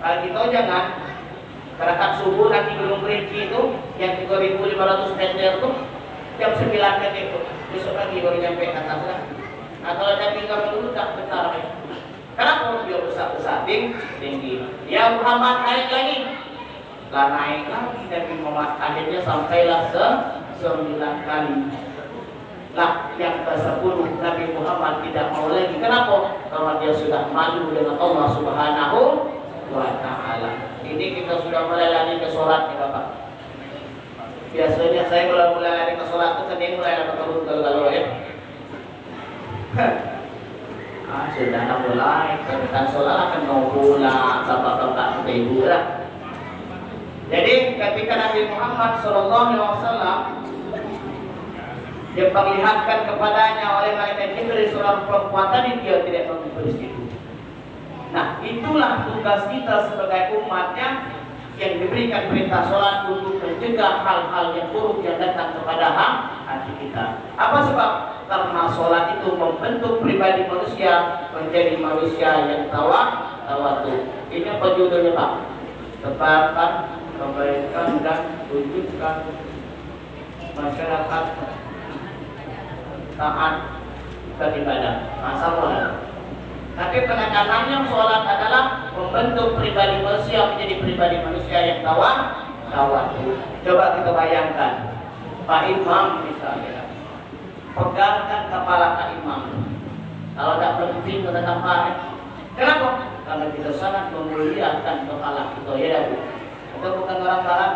Kalau kita jangan berangkat subuh nanti Gunung Kerinci itu yang 3.500 meter itu jam 9 menit itu besok lagi baru nyampe ke atas lah. Nah kalau dia tinggal dulu tak bentar ya. Kenapa dia besar-besar tinggi? Ya Muhammad naik lagi. Lah naik lagi Nabi Muhammad akhirnya sampailah 9 kali. Nah, yang ke-10 Nabi Muhammad tidak mau lagi. Kenapa? Karena dia sudah malu dengan Allah Subhanahu wa taala. Ini kita sudah mulai lari ke sholat nih Bapak. Biasanya saya kalau mulai lari ke sholat itu kening mulai lari ke galau ya. Sudah mulai ketika sholat akan mau pulang bapak-bapak ibu lah. Jadi ketika Nabi Muhammad SAW diperlihatkan kepadanya oleh malaikat Jibril seorang perempuan tadi, dia tidak mengurus itu. Nah, itulah tugas kita sebagai umatnya yang diberikan perintah sholat untuk mencegah hal-hal yang buruk yang datang kepada hati kita. Apa sebab? Karena sholat itu membentuk pribadi manusia menjadi manusia yang tawadu. Ini apa judulnya Pak? Tepatkan kebaikan dan wujudkan masyarakat taat beribadah. Masalah. Tapi penekanannya sholat adalah membentuk pribadi manusia menjadi pribadi manusia yang tawadu. Coba kita bayangkan Pak Imam misalnya, pegangkan kepala Pak Imam. Kalau tak penting kita tampar. Kenapa? Karena kita sangat memuliakan kepala kita ya Bu. Kita bukan orang barat.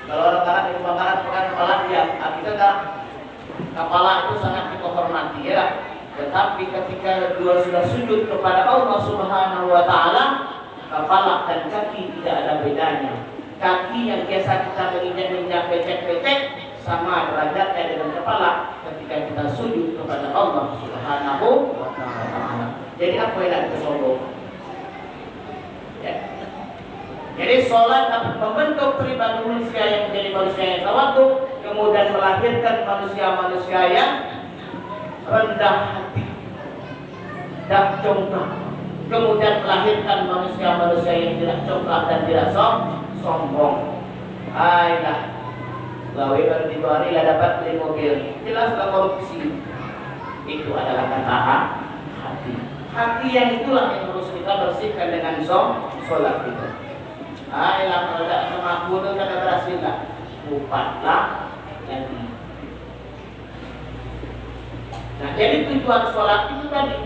Kalau orang barat di barat pegang kepala dia, kita tak. Kepala itu sangat kita hormati ya. Tetapi ketika dua sudah sujud kepada Allah Subhanahu wa taala, kepala dan kaki tidak ada bedanya. Kaki yang biasa kita menginjak-injak becek-becek sama derajatnya dengan kepala ketika kita sujud kepada Allah Subhanahu wa taala. Jadi apa yang kita sombong? Ya. Jadi sholat dapat membentuk pribadi manusia yang menjadi manusia yang tawadhu, kemudian melahirkan manusia-manusia yang rendah hati dan congkak, kemudian melahirkan manusia-manusia yang tidak congkak dan tidak sombong. Ayolah, gawe baru di hari lah dapat beli mobil, jelaslah korupsi. Itu adalah kata hati. Hati yang itulah yang harus kita bersihkan dengan sholat itu. Ayolah, kalau tidak mengaku itu kada berhasil lah, upatlah lagi. Nah, jadi tujuan sholat itu tadi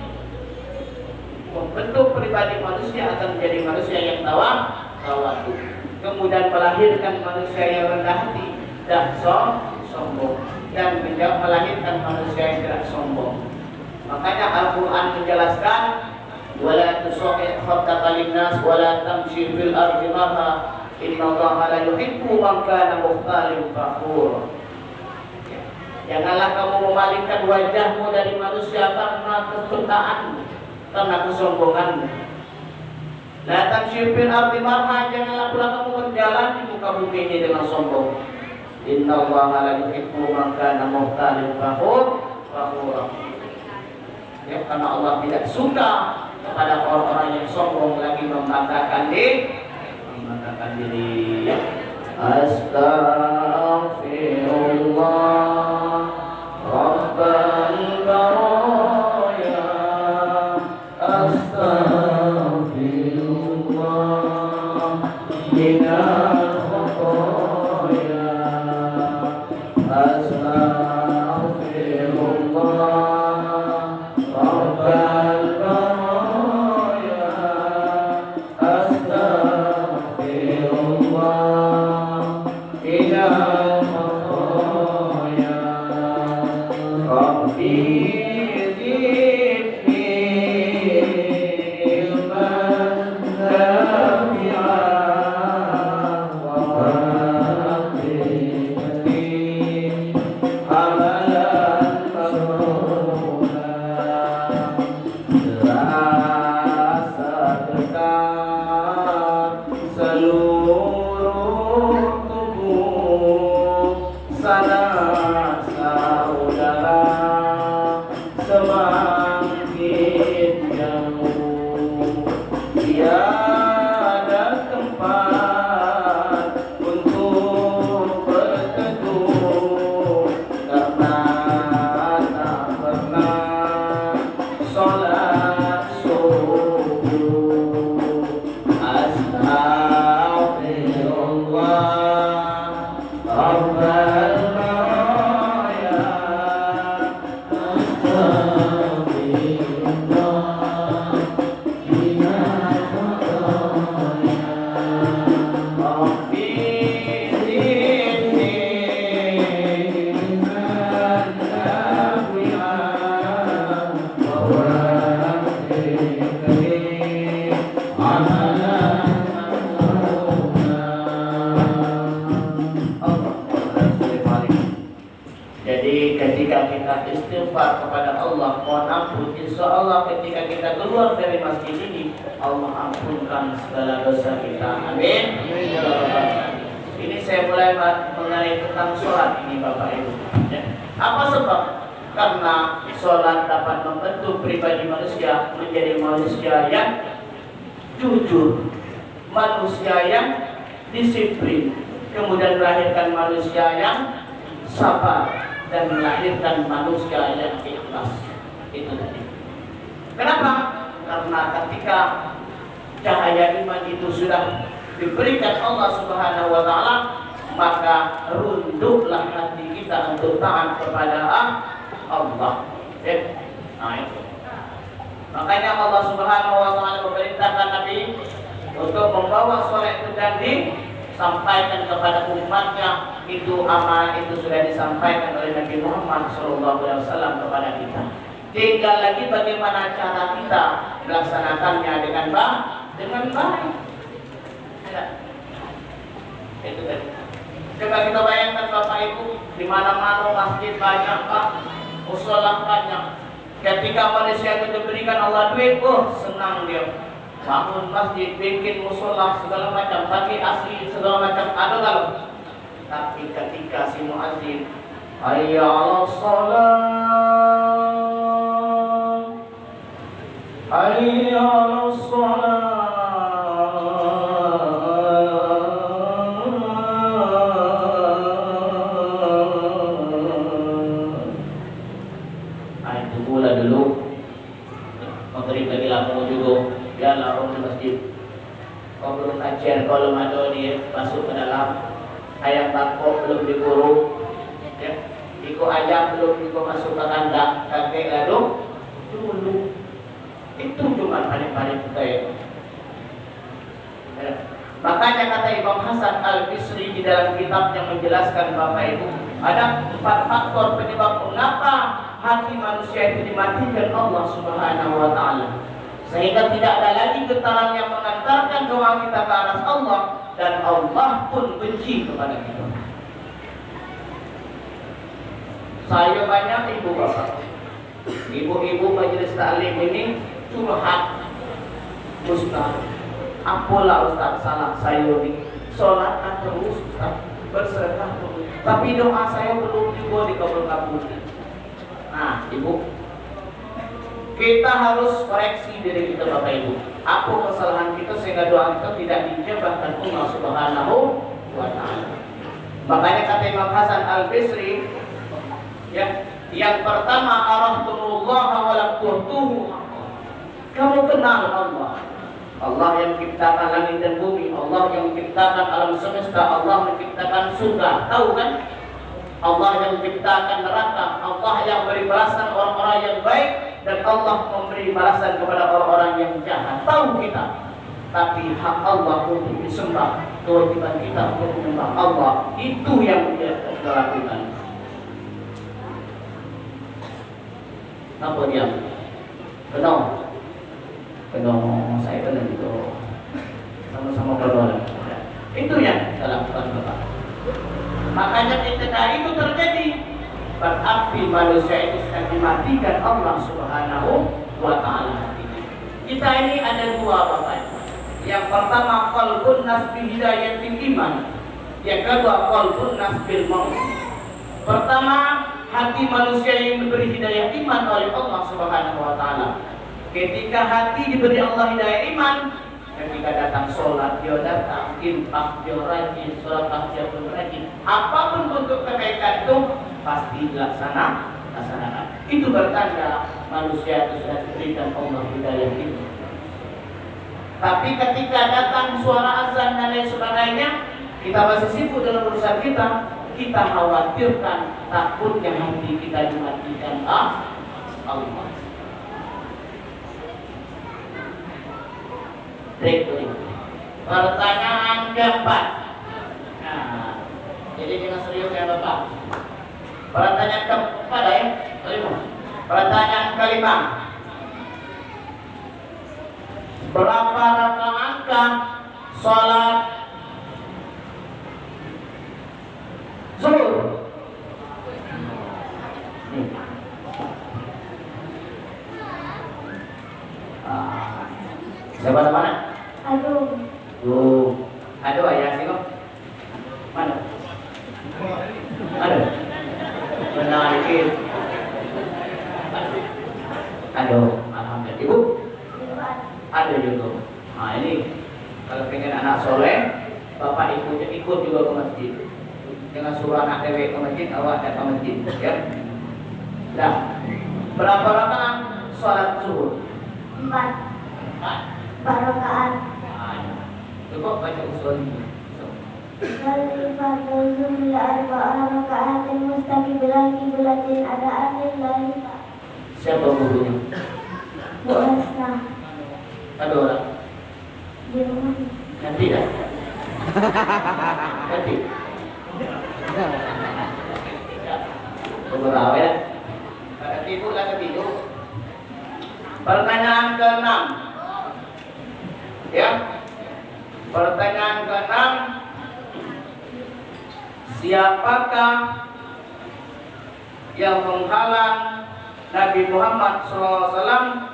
membentuk pribadi manusia akan menjadi manusia yang tawadhu, kemudian melahirkan manusia yang rendah hati dan sombong, dan melahirkan manusia yang tidak sombong. Makanya Al-Quran menjelaskan wala tusaqqi khattaka linnas wala tamshi fil ardi marha innallaha la yuhibbu man kana mukhtalin fakhur. Janganlah kamu memalingkan wajahmu dari manusia karena kecintaanmu, karena kesombonganmu. La tamshi fil ardi marha, janganlah pula kamu berjalan di muka bumi ini dengan sombong. Innallaha la yuhibbu man kana mukhtalin fakhur. Ya, karena Allah tidak suka kepada orang-orang yang sombong lagi membanggakan diri. Ya. Astaghfirullah Rabbal baraya. Astaghfirullah minal khotoya. Astaghfirullah Rabbal baraya. Astaghfirullah minal khotoya. Rabbi zidni ilman nafi'an wa baghfirli amalan mabrura. Terasa dekat seluruh tubuh, sanak saudara semakin jauh. Tiada tempat untuk berteduh karena tak pernah sholat subuh. Astaghfirullah Rabbal baraya. Astaghfirullah minal khotoya. Rabbi zidni ilman nafi'an wa baghfirli amalan mabrura. Jadi ketika kita istighfar kepada Allah, mohon ampun, insya Allah ketika kita keluar dari masjid ini, Allah ampunkan segala dosa kita. Amin. Ya Rabbal Alamin. Ini saya mulai mengenai tentang sholat ini Bapak Ibu. Ya. Apa sebab? Karena sholat dapat membentuk pribadi manusia menjadi manusia yang jujur, manusia yang disiplin, kemudian melahirkan manusia yang sabar, dan melahirkan manusia yang ikhlas. Itu tadi. Kenapa? Karena ketika cahaya iman itu sudah diberikan Allah Subhanahu wa taala, maka runduklah hati kita untuk taat kepada Allah. Nah itu. Makanya Allah Subhanahu wa taala memerintahkan Nabi untuk membawa sholat itu dan disampaikan kepada umatnya. Itu amanah itu sudah disampaikan oleh Nabi Muhammad SAW kepada kita. Tinggal lagi bagaimana cara kita melaksanakannya dengan baik. Itu tadi. Coba kita bayangkan Bapak Ibu, di mana-mana masjid banyak Pak, musola banyak. Ketika manusia itu diberikan Allah duit, senang dia. bangun masjid, bikin musola segala macam, pakai asli segala macam ada kalau. Tapi ketika si muazzin hayya 'alas shalah, hayya 'alas shalah, itu pula dulu maghrib lagi lapang juga ya larung di masjid. Kau belum kajian, kalau ada dia masuk ke dalam ayam bangkok belum diguru ya, iko ayam belum iko masuk ke kandang kakek lalu dulu itu cuma paling-paling kita ya. Makanya kata Imam Hasan Al-Bisri di dalam kitab yang menjelaskan Bapak Ibu, ada 4 faktor penyebab mengapa hati manusia itu dimatikan Allah Subhanahu wa taala, sehingga tidak ada lagi getaran yang mengantarkan doa kita ke arah Allah, dan Allah pun benci kepada kita. Saya banyak ibu bapak, ibu-ibu majelis taklim ini curhat, Ustaz, apalah Ustaz salah saya ini, sholat terus Ustaz, bersedekah terus, tapi doa saya belum juga dikabul-kabulkan. Nah ibu, kita harus koreksi diri kita Bapak Ibu. Apa kesalahan kita sehingga doa kita tidak dijabahkan Allah Subhanahu wa taala. Makanya kata Imam Hasan Al-Bisri, ya, yang pertama arahtumullah wa lam tuhtuhu. Kamu kenal Allah. Allah yang menciptakan langit dan bumi, Allah yang menciptakan alam semesta, Allah menciptakan surga. Tahu kan? Allah yang menciptakan neraka, Allah yang beri balasan orang-orang yang baik, dan Allah memberi balasan kepada orang-orang yang jahat. Tahu kita, tapi hak Allah untuk disembah, kewajiban kita untuk menyembah Allah, itu yang kita lakukan. Apa dia? Penuh, saya penuh itu, sama-sama berdoa. Itu yang kita lakukan Bapak. Makanya ketika itu terjadi, berarti manusia itu sedang dimatikan Allah Subhanahu wa taala. Kita ini ada 2 Bapak. Yang pertama qalbun nas bi hidayatil iman. Yang kedua qalbun nas bil maut. Pertama, hati manusia yang diberi hidayah iman oleh Allah Subhanahu wa taala. Ketika hati diberi Allah hidayah iman, ketika datang sholat dia datang, infak dia rajin, sholat dia pun rajin, apapun bentuk kebaikan itu pasti laksanakan. Itu bertanda manusia itu sudah diberikan Allah hidayah itu. Tapi ketika datang suara azan dan lain sebagainya, kita masih sibuk dalam urusan kita khawatirkan, takutnya hati kita dimatikan Allah. Pertanyaan keempat. Nah, jadi dengan serius ya Bapak. Pertanyaan keempat ya, kelima. Pertanyaan kelima. Berapa rakaat sholat zuhur? Siapa mana? Aduh. Aduh ayah sih kok. Mana? Aduh. Benar dikit. Aduh, alhamdulillah. Ibu? Ada juga. Nah ini kalau pengen anak soleh, bapak ibunya ikut juga ke masjid. Jangan suruh anak dewe ke masjid, awak datang ke masjid, ya. Nah, berapa rakaat sholat zuhur? 4 rakaat. Cukup baca usul ini. Salli fardhu zuhri 4 rakaatin mustaqibilan qiblatin adaan lillahi. Siapa gurunya? Bu Hasna. Ada orang? Di rumah. Nanti dah. Nanti. Beberapa ya. Pada tidur lagi tidur. Pertanyaan ke-6. Ya. Pertanyaan ke-6. Siapakah yang menghalang Nabi Muhammad SAW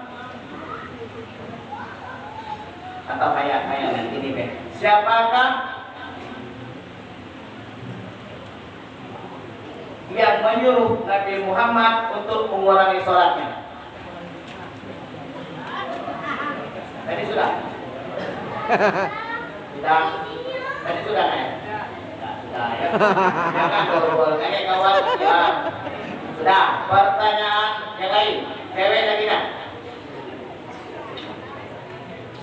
Atau kayak ini deh. Siapakah yang menyuruh Nabi Muhammad untuk mengurangi sholatnya? Tadi sudah? Sudah? Tadi sudah ya? Sudah ya? Jangan borobol kayak kawan ya. Sudah, pertanyaan yang lain. Cewek lagi dah.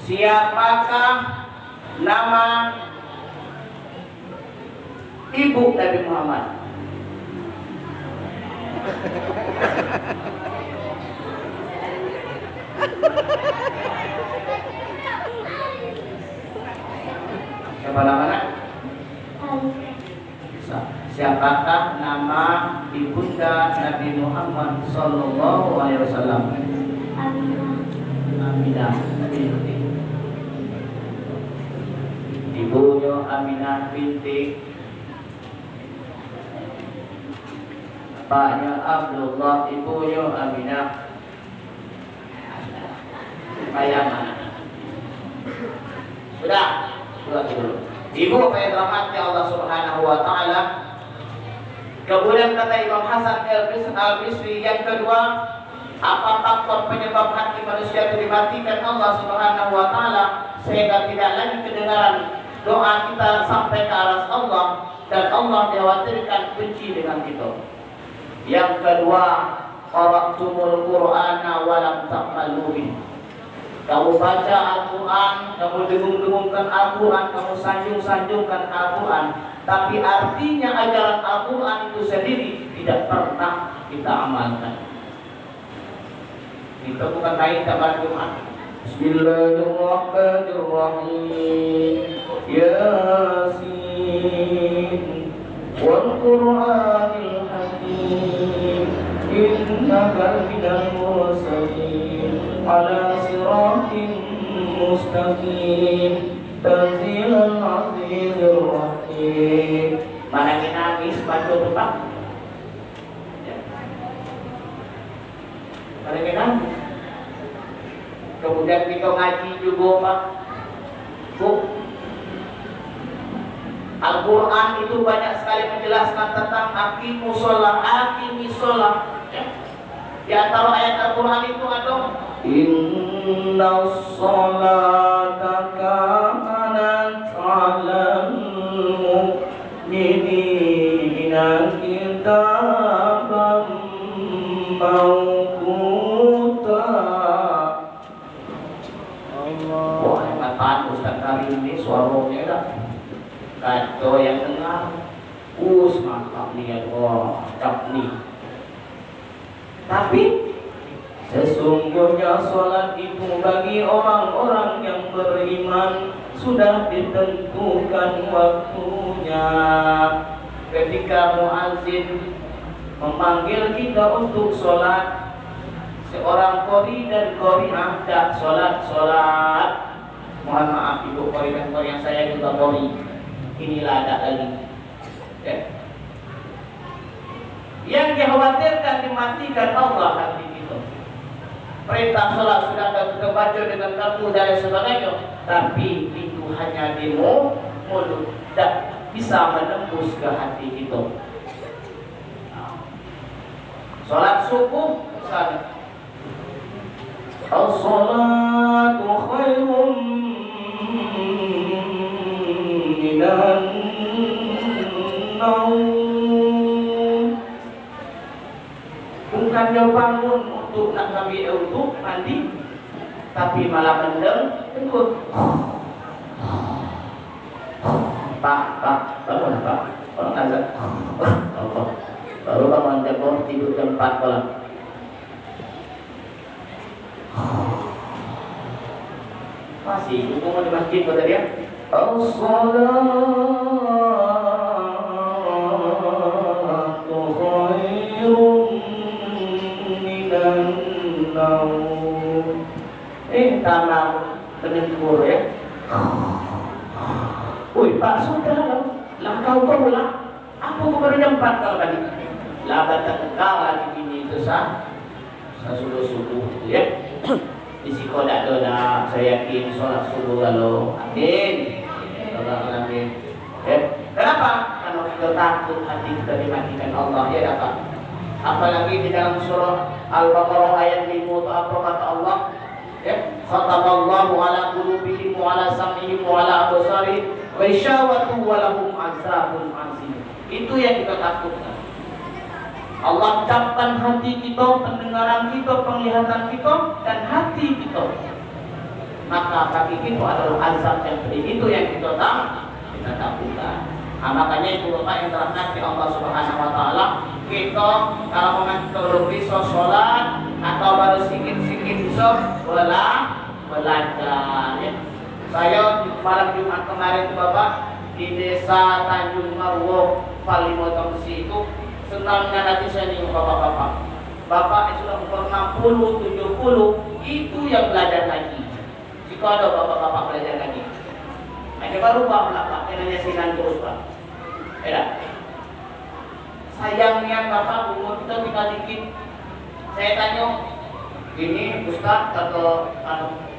Siapakah nama ibu Nabi Muhammad? Siapa namanya? Siapakah nama ibunda Nabi Muhammad Sallallahu Alaihi Wasallam? Aminah binti. Ibunya Aminah binti. Bapaknya Abdullah, ibunya Aminah. Bayangan. Sudah dulu. Ibu yang dirahmati Allah Subhanahu Wa Taala. Kemudian kata Imam Hasan Al-Bisri yang kedua, apa faktor penyebab hati manusia itu dimatikan Allah Subhanahu Wa Taala sehingga tidak lagi kedengaran doa kita sampai ke arah Allah dan Allah dikhawatirkan benci dengan kita. Yang kedua, qara'tumul Qur'ana wa lam ta'malu. Kamu baca Al-Quran, kamu dengung-dengungkan Al-Quran, kamu sanjung-sanjungkan Al-Quran, tapi artinya ajaran Al-Quran itu sendiri tidak pernah kita amalkan. Kita bukan baik tabar Jumat. Bismillahirrahmanirrahim. Yasin wal Qur'anil Hakim. Innaka minal mursalin ala siratin mustaqim. Tanzilal azizir rahim. Mana kita nangis baca Pak? Mana kita nangis? Kemudian kita ngaji juga Pak. Bu, Al-Quran itu banyak sekali menjelaskan tentang aqimus sholah, ya. Di antara ayat Al-Quran itu ada Innas sholata kanat 'alal mu'minina kitaban mawquta. Wah, hematan Ustaz Karim ini suaranya dah kacau yang dengar. Mantap nih ya, wah, cap nih. Tapi sesungguhnya sholat itu bagi orang-orang yang beriman sudah ditentukan waktunya. Ketika muazzin memanggil kita untuk sholat, seorang qori dan qori'ah tak sholat. Mohon maaf ibu qori dan qori yang saya juga qori. Inilah ada lagi. Ya. Yang dikhawatirkan dimatikan Allah hati kita. Perintah sholat sudah terbaca dengan kamu dan sebagainya, tapi itu hanya di mulut, tidak bisa menembus ke hati kita. Sholat subuh misalnya, as-salatu khairun minan naum. Bukannya bangun untuk nak ngambil untuk mandi, tapi malah mendem ikut. Pak, bangun Pak. Orang azan. Baru bangun jam tidur jam 4 malam. Masih hukuman di masjid kata dia. As-salatu khairun minan naum. Tanam menegur ya. Woi Pak, sudah lah kau pulang. Aku baru jam 4 kalau tadi. Lah batang kau lagi ini itu saya sudah subuh ya. Di siko dak ada saya yakin sholat subuh lalu. Amin. Amin. Kenapa? Karena kita takut hati kita dimatikan Allah ya dapat. Apalagi di dalam surah Al-Baqarah ayat 5 itu apa kata Allah? Ya, khatamallahu ala qulubihim wa ala sam'ihim wa ala absarihim wa isyawatu wa lahum azabun azim. Itu yang kita takutkan. Allah ucapkan hati kita, pendengaran kita, penglihatan kita, dan hati kita. Maka kaki kita adalah azab yang pedih. Itu yang kita takutkan. Nah, makanya itu Bapak yang terangkan di Allah Subhanahu Wa Taala. Kita kalau memang kita belum bisa sholat atau baru sedikit-sedikit bisa belajar. Ya. Saya malam Jumat kemarin Bapak di desa Tanjung Marwo, Palimo Tongsi itu. Senangnya nanti saya nih bapak-bapak. Bapak yang sudah umur 60, 70 itu yang belajar lagi. Jika ada bapak-bapak belajar lagi. Nah, baru bapak kenanya sinan terus Pak. Beda. Sayangnya bapak umur kita dikit. Saya tanya, ini Ustaz atau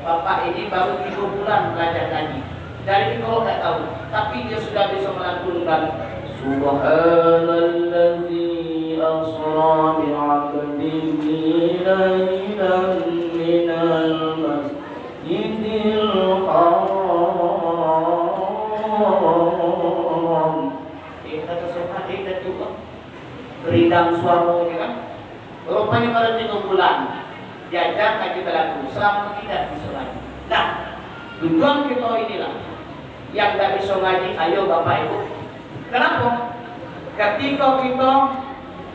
bapak ini baru 3 bulan belajar lagi. Dari itu nggak tahu, tapi dia sudah bisa melantunkan Subhanalladzi asra bi'abdihi laylan minal masjidil haram. Kata Subhan dan juga beridang suara kan. Rupanya pada 3 bulan diajak kaji berlaku selama tidak bisa lagi. Nah, tujuan kita inilah yang tidak bisa ngaji, ayo Bapak Ibu. Kenapa? Ketika kita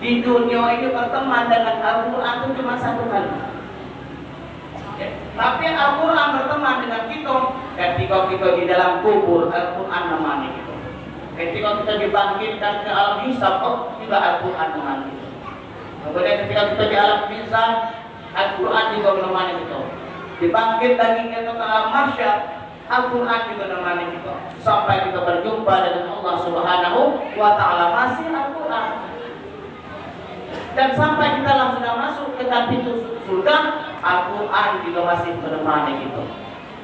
di dunia ini berteman dengan Al-Quran itu cuma 1 kali. Ya. Tapi Al-Quran berteman dengan kita ketika kita di dalam kubur, Al-Quran menemani kita. Ketika kita dibangkitkan ke alam hisab, juga Al-Quran menemani kita. Kemudian ketika kita di alam mizan, Al-Quran juga menemani kita. Dibangkit lagi kita ke alam mahsyar, Al-Quran juga menemani kita sampai kita berjumpa dengan Allah Subhanahu wa Ta'ala, masih Al-Quran. Dan sampai kita langsung masuk ke pintu surga, Al-Quran juga masih menemani kita.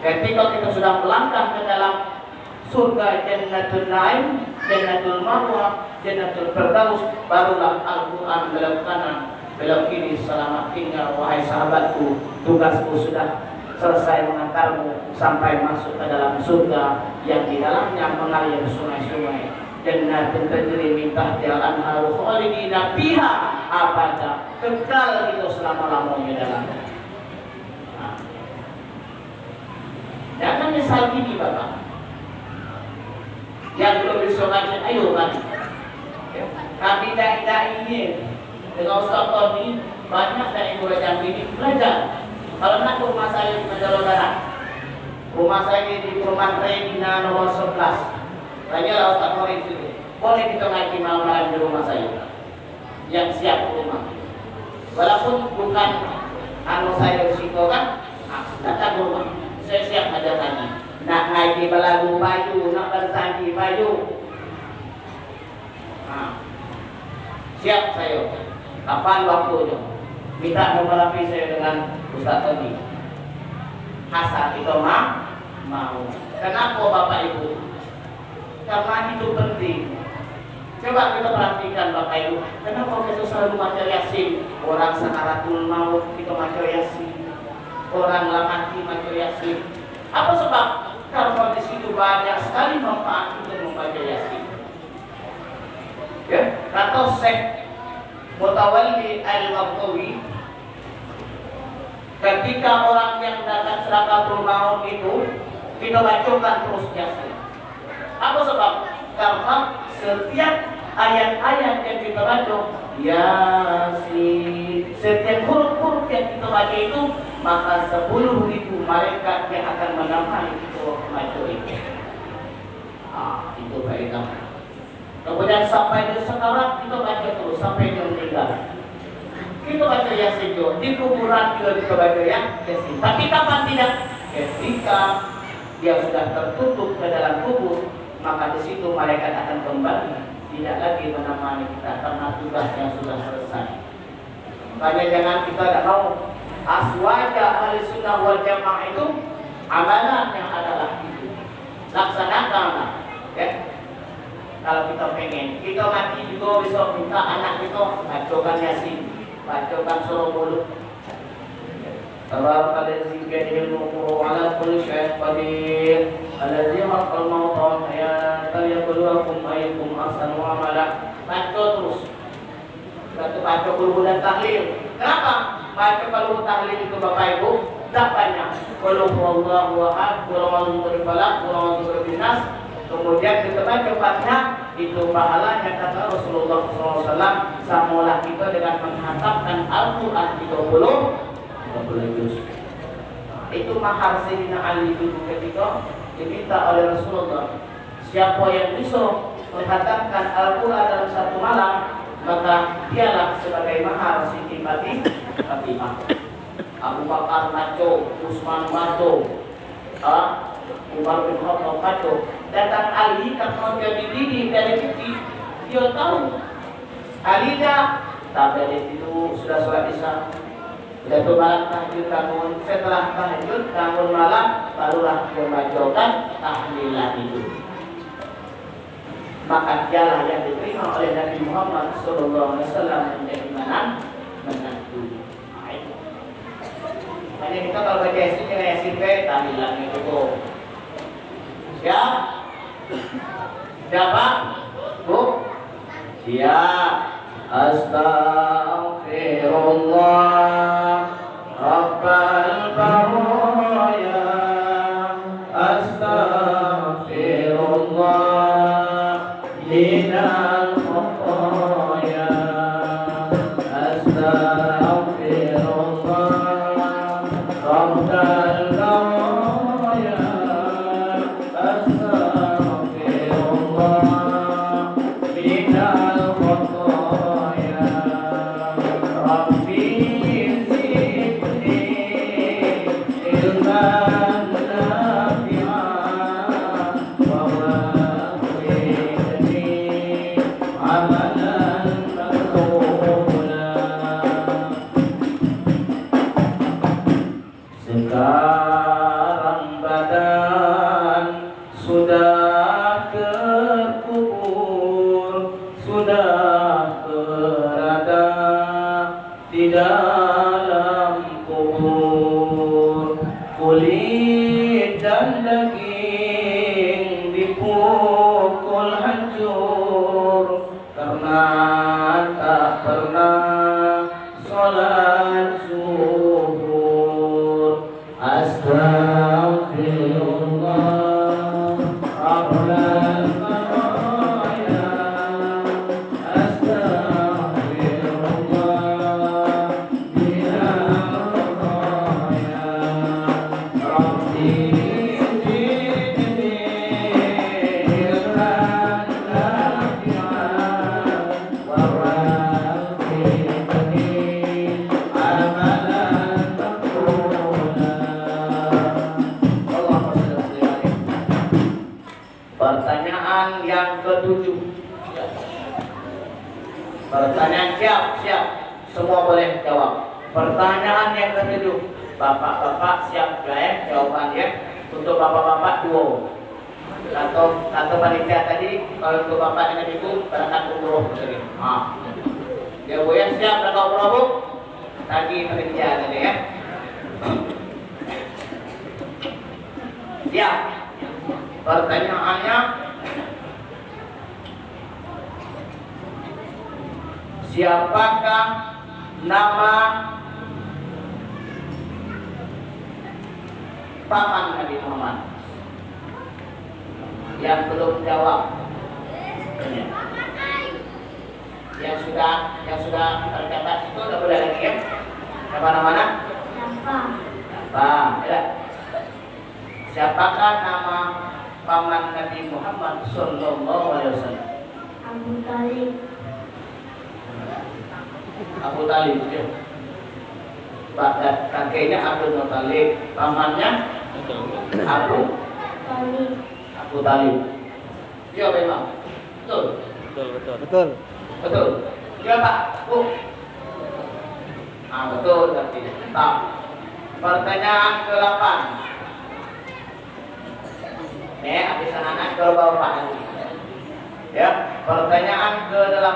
Ketika kita sudah melangkah ke dalam surga Jannatul Naim, Jannatul Ma'wa, Jannatul Firdaus, barulah Al-Quran belok kanan, belok kiri, selamat tinggal wahai sahabatku, tugasku sudah selesai mengantarmu sampai masuk ke dalam surga yang di dalamnya mengalir sungai-sungai. Jannatul tajri min tahtiha al-anharu khalidina fiha abada, kekal itu selama-lamanya dalamnya. Nah. Jangan misal gini Bapak, yang belum bisa ngaji, ayo ngaji. Kami dai-dai ini dengan Ustaz Tony banyak dari murid yang ini belajar. Kalau nak ke rumah saya di Jawa Barat, rumah saya di Perumahan Regina nomor 11. Tanyalah Ustaz Tony itu, boleh kita ngaji malam-malam di rumah saya yang siap ke rumah. Walaupun bukan saya risiko kan, datang ke rumah, saya siap ngajar ngaji. Nak ngaji belagu baju, nak bersanji baju. Siap saya. Kapan waktunya? Minta nomor HP saya dengan Ustaz Tony. Asal kita mau. Kenapa Bapak Ibu? Karena itu penting. Coba kita perhatikan Bapak Ibu. Kenapa kita selalu baca Yasin? Orang sakaratul maut kita baca Yasin. Orang lamati baca Yasin. Apa sebab? Karena di situ banyak sekali manfaat untuk membaca Yasin. Ya, kata Syekh Mutawalli Al-Waqtawi, ketika orang yang datang Sakaratul Maut itu kita bacakan terus Yasin. Apa sebab? Karena setiap ayat-ayat yang kita baca Yasin, setiap huruf-huruf yang kita baca itu, maka 10.000 malaikat yang akan menemani kita baca itu. Itu faedah. Kemudian sampai di sekarat kita baca terus sampai dia meninggal. Kita baca Yasin juga di kuburan, kita baca Yasin. Tapi kapan tidak? Ketika dia sudah tertutup ke dalam kubur, maka di situ malaikat akan kembali, tidak lagi menemani kita karena tugasnya sudah selesai. Makanya jangan kita tidak mau aswaja ahli sunnah wal jamaah itu amalannya adalah itu. Laksanakanlah, ya. Kalau kita pengen, kita mati juga bisa minta anak kita bacakan Yasin, bacakan surah Mulk. Tabarakal ladzi biyadihi al-mulku wa 'ala kulli syai'in qadir. Alladzi khalaqal mauta wal hayata liyabluwakum ayyukum ahsanu amala. Baca terus. Baca qul dan tahlil. Kenapa? Baca qul tahlil itu Bapak Ibu tak banyak. Qul huwallahu ahad, qul a'udzu birabbil falaq, qul a'udzu birabbin nas. Kemudian kita baca Fatihah, itu pahalanya kata Rasulullah SAW samalah kita dengan menghatamkan Al-Quran 30 juz. Itu mahar Sayyidina Ali dulu ketika diminta oleh Rasulullah, siapa yang bisa menghatamkan Al-Quran dalam satu malam, maka dialah sebagai mahar Siti Fatimah. Abu Bakar maco, Utsman maco, Umar bin Khattab maco. Datang Ali karena dia dididik dari kecil, dia tahu Ali dah tak dari itu sudah sholat isya, sudah tu malam tahajud bangun, setelah tahajud bangun malam barulah dia bacakan tahlilan itu. Maka dialah yang diterima oleh Nabi Muhammad SAW menjadi menantu. Makanya kita kalau baca Yasin dengan Yasin tahlilan itu kok. Siap? Siapa? Bu? Siap. Astaghfirullah Rabbal baraya. Astaghfirullah minal khataya. Astaghfirullah Rabbal baraya. Sekarang badan sudah terkubur, sudah berada di dalam kubur. Kulit dan daging dipukul hancur karena tak pernah sholat zuhur. Astaghfirullah Rabbal baraya. Astaghfirullah minal khataya. Rabbi zidni ilman nafi'an warzuqni amalan maqbulan. Pertanyaan yang ketujuh. Pertanyaan siap. Semua boleh jawab. Pertanyaan yang ketujuh. Bapak-bapak siap ya jawabannya. Untuk bapak-bapak duo. Atau panitia tadi kalau untuk bapak dengan ibu berangkat umroh tadi. Ya Bu ya siap berangkat umroh Bu. Tadi panitia tadi ya. Siap. Pertanyaannya, siapakah nama paman Nabi Muhammad? Yang belum jawab, yang sudah tercatat itu udah boleh lagi ya? Mana? Ya. Siapakah nama paman Nabi Muhammad Sallallahu Alaihi Wasallam? Abu Talib ya. Kakeknya Abdul Muttalib, pamannya Abu Talib. Iya memang. Betul. Betul. Iya Pak. Bu. Betul tapi. Tak. Pertanyaan ke-8. Habis anak ke bapak nanti. Ya, pertanyaan ke-8.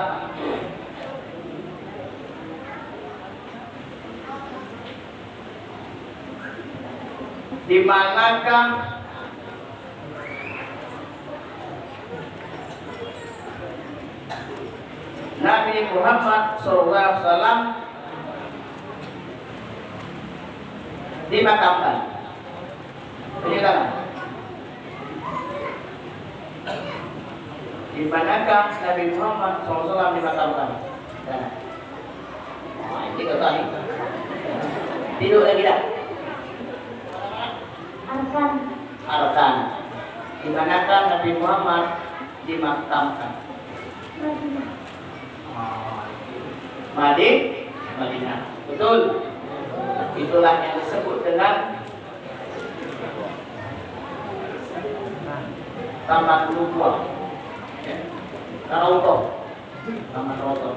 Di manakah Nabi Muhammad SAW dimakamkan? Penjelasan. Di manakah Nabi Muhammad SAW dimakamkan? Ini kembali. Tidur lagi dah. Arkan. Di manakah Nabi Muhammad dimakamkan? Madinah. Betul. Itulah yang disebut dengan Taman Nubuwah. Taman Rawdoh.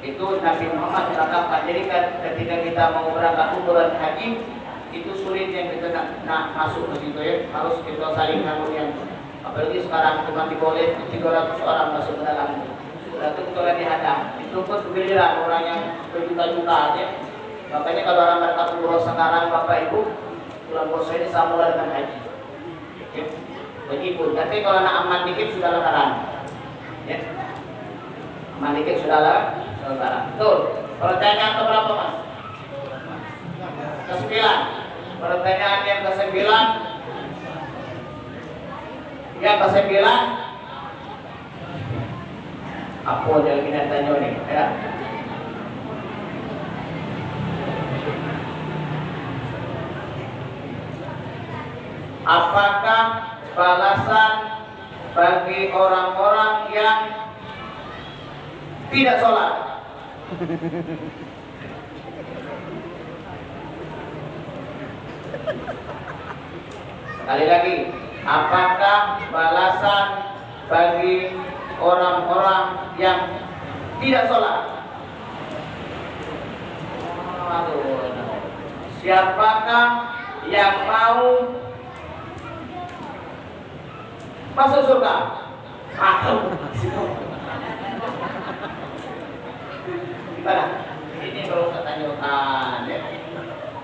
Itu Nabi Muhammad dimakamkan. Jadi ketika kita mau berangkat umrah dan haji, itu sulit yang kita nak masuk ke situ ya. Harus kita saling kemudian. Apalagi sekarang cuma diboleh 300 orang masuk ke dalam. Berarti kita lagi hadang. Itu pun giliran orang yang berjuta-juta aja. Makanya kalau orang berangkat umroh sekarang Bapak Ibu, bulan puasa ini sama dengan haji. Ya. Begitu. Tapi kalau nak aman dikit sudah lebaran. Ya. Aman dikit sudah lebaran. Betul. Pertanyaan keberapa Mas? Ke-9. Pertanyaan yang ke-9. Yang ke-9. Apa yang kita tanya nih? Ya. Apakah balasan bagi orang-orang yang tidak sholat? Sekali lagi, apakah balasan bagi orang-orang yang tidak sholat? Siapakah yang mau masuk surga? Gimana? Ini kalau pertanyaan ya.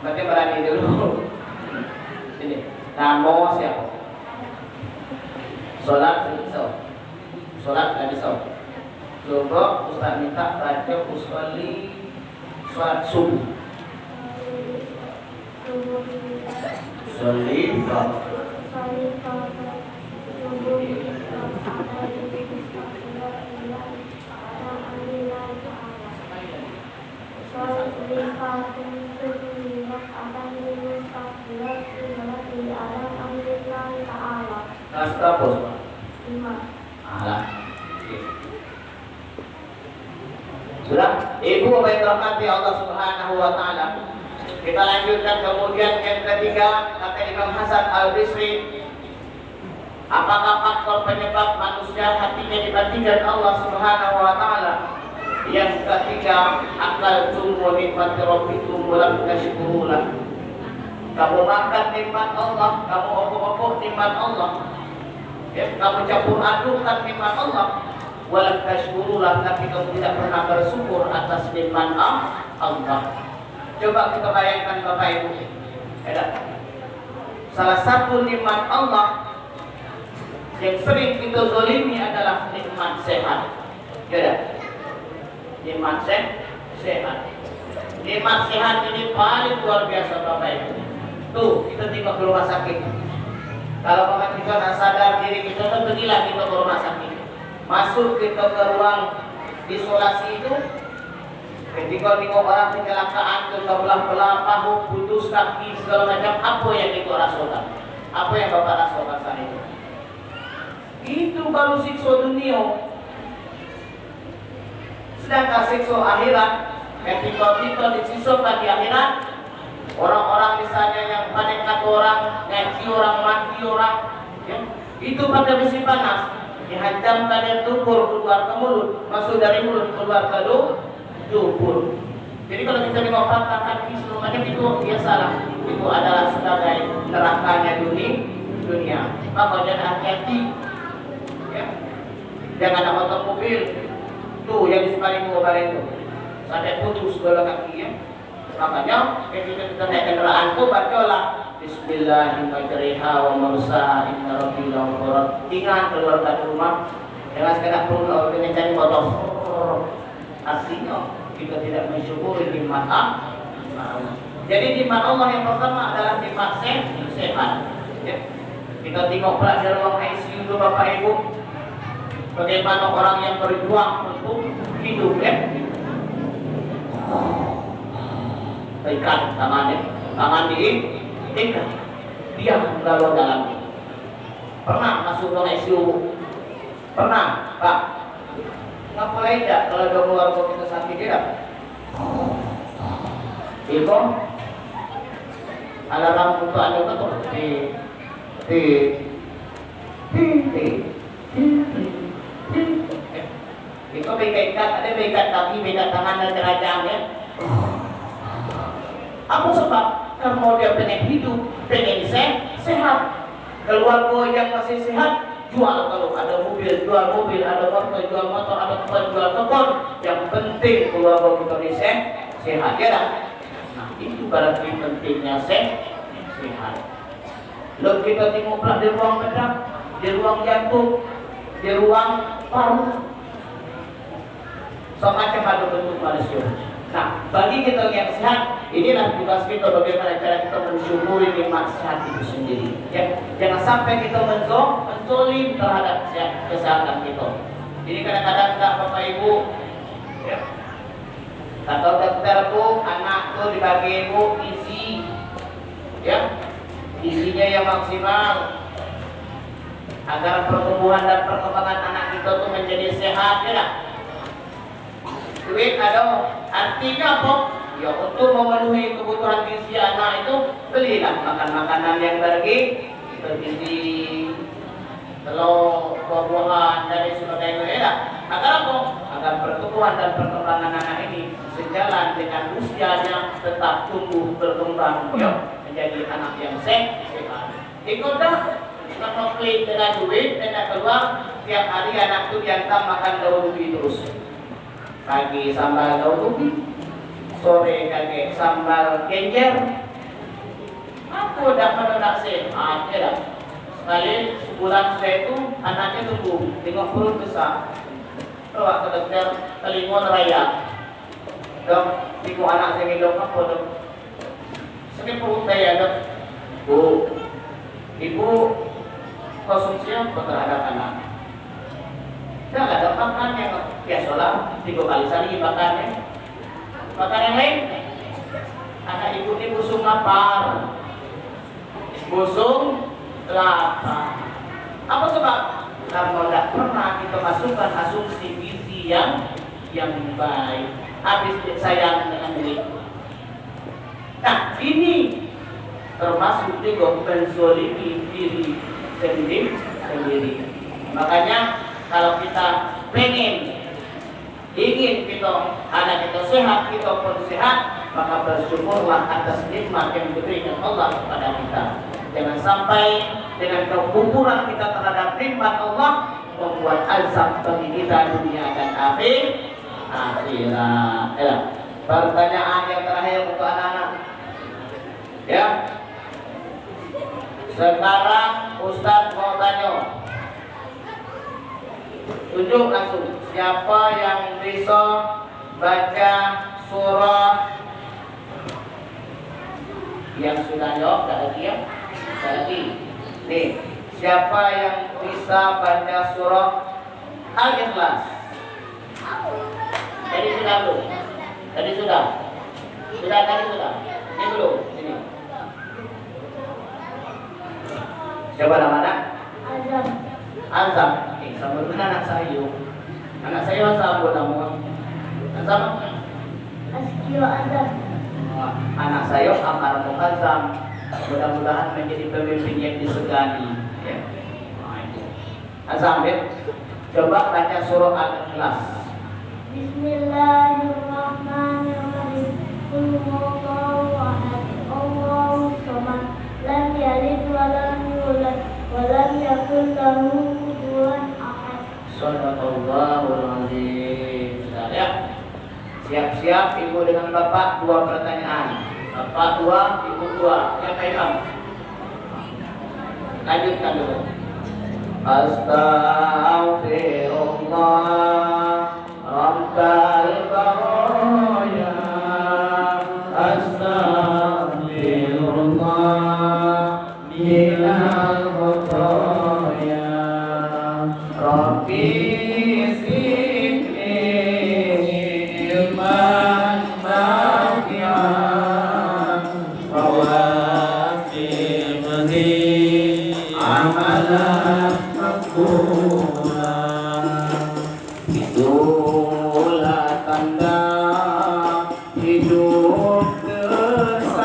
Berarti berani dulu. Sini. Namo siapa? Sholat bisa. Sholat nggak bisa. Coba Ustaz minta baca usolli sholat subuh. Usolli Sudah, Ibu Bapak yang dirahmati Allah Subhanahu wa taala. Kita lanjutkan kemudian yang ketiga, kata Imam Hasan Al-Bisri, apakah faktor penyebab manusia hatinya dibandingkan Allah Subhanahu wa taala? Yang ketiga, akal tumbuh nikmat rabbikum wa lam tashkurulah. Kamu makan nikmat Allah, kamu okok-okok nikmat Allah. Ya, kamu campur adukan nikmat Allah. Wa lam tashkurulah, tapi kamu tidak pernah bersyukur atas nikmat Allah. Coba kita bayangkan Bapak Ibu. Salah satu nikmat Allah yang sering kita zalimi adalah nikmat sehat. Ya, nikmat sehat. Nikmat sehat ini paling luar biasa Bapak Ibu. Tuh, kita tiba ke rumah sakit. Kalau Bapak kita tak sadar diri kita, pergilah kita ke rumah sakit. Masuk kita ke ruang isolasi itu. Ketika tengok orang kecelakaan, terbelah-belah pahu, putus kaki, segala macam, apa yang kita rasakan? Apa yang Bapak rasakan saat itu? Itu baru siksa dunia. Sedangkan siksa akhirat, ketika kita disisakan di akhirat, orang-orang misalnya yang pada kata orang, ngaji orang, mati orang, ya, itu pada besi panas, dihantamkan dan tumpul keluar ke mulut, masuk dari mulut keluar ke dubur. Jadi kalau kita mengopakkan hati semuanya itu biasalah, itu adalah sebagai nerakanya dunia. Maka jangan hati-hati, ya. Jangan nak motor mobil, tuh yang di sebelah kemarin itu sampai putus bola kakinya. Makanya ketika kita naik kendaraan tuh bacalah Bismillahirrahmanirrahim wa mursaha inna rabbil ghafur. Ingat keluar dari rumah jangan sekedar pulang dengan cari motor. Artinya kita tidak mensyukuri nikmat Allah. Jadi nikmat Allah yang pertama adalah nikmat sehat. Ya. Kita tengok pelajar ruang ICU itu Bapak Ibu, bagaimana orang yang berjuang untuk hidup, ya. Ikat tangan diikat, dia lalu dalam. Pernah masuk ruang ICU? Pernah, Pak? Nggak boleh tidak kalau ada keluarga kita sakit tidak? Ibu, alarm untuk anda betul. Itu begikat, ada begikat kaki, begikat tangan dan kerajaan, ya. Apa sebab? Karena dia pengen hidup, pengen sehat. Keluarga yang masih sehat, jual kalau ada mobil, jual mobil, ada motor, jual motor, ada kebun, jual kebun. Yang penting keluarga kita ini sehat, ya dah. Nah, itu berarti pentingnya sehat. Lalu kita tengoklah di ruang bedah, di ruang jantung, di ruang paru. Semacam ada bentuk manusia. Nah, bagi kita yang sehat, inilah tugas kita bagaimana cara kita mensyukuri nikmat sehat itu sendiri. Ya, jangan sampai kita menzolim terhadap kesehatan kita. Ini kadang-kadang enggak Bapak Ibu, ya. Kata dokter bu, anak tuh dibagi ibu isi, ya, isinya yang maksimal agar pertumbuhan dan perkembangan anak kita tuh menjadi sehat, ya. Duit ada, artinya apa? Ya untuk memenuhi kebutuhan gizi anak itu belilah makan makanan yang bergizi, telur, buah-buahan dan sebagainya. Agar apa? Agar pertumbuhan dan perkembangan anak ini sejalan dengan usianya tetap tumbuh berkembang, ya, menjadi anak yang sehat. Ikutlah konflik dengan duit dan keluar tiap hari anak itu diantar makan daun ubi terus. Pagi sambal daun ubi, sore kakek sambal kenjer. Aku dah menolak sehat, ya dah. Sekali sebulan sudah itu anaknya tumbuh, tengok perut besar. Bawa ke dokter telinga raya. Dok, ibu anak saya minum apa dok? Sakit perut saya dok. Bu, ibu konsumsi apa terhadap anak? Tidak ada makan yang biasalah 3 kali sehari makannya. Makan yang lain, anak ibu ini busung lapar, busung lapar. Apa sebab? Karena tidak pernah kita masukkan asumsi gizi yang baik. Habis sayang dengan duit. Nah ini termasuk juga menzolimi diri sendiri. Makanya kalau kita ingin kita anak kita sehat, kita pun sehat, maka bersyukurlah atas nikmat yang diberikan Allah kepada kita. Jangan sampai dengan kekufuran kita terhadap nikmat Allah membuat azab bagi kita dunia dan akhirat. Pertanyaan yang terakhir untuk anak-anak. Ya. Sekarang Ustaz mau tanya. Tunjuk langsung siapa yang bisa baca surah yang sudah jawab lagi ya? Lagi. Nih, siapa yang bisa baca surah Al-Ikhlas? Tadi sudah belum? Tadi sudah. Ini belum. Sini. Siapa namanya? Azam. Sama dengan anak saya. Anak saya sama nama. Azam. Askio Azam. Anak saya Amar Mukazzam. Mudah-mudahan menjadi pemimpin yang disegani. Ya. Azam ya. Coba baca surah Al-Ikhlas. Bismillahirrahmanirrahim. Qul huwallahu ahad, Allahus samad, lam yalid wa lam yulad wa lam yakul lahu kufuwan ahad. Shadaqallahul azim. Sudah ya. Siap-siap ibu dengan bapak 2 pertanyaan. Bapak 2, ibu 2. Yang Imam. Lanjutkan dulu. Astaghfirullah Rabbal baraya. Astaghfirullah minal khataya. Rabbi zidni ilman nafi'an wa wasi'ni amalan makbula. Itulah tanda hidup tersasar,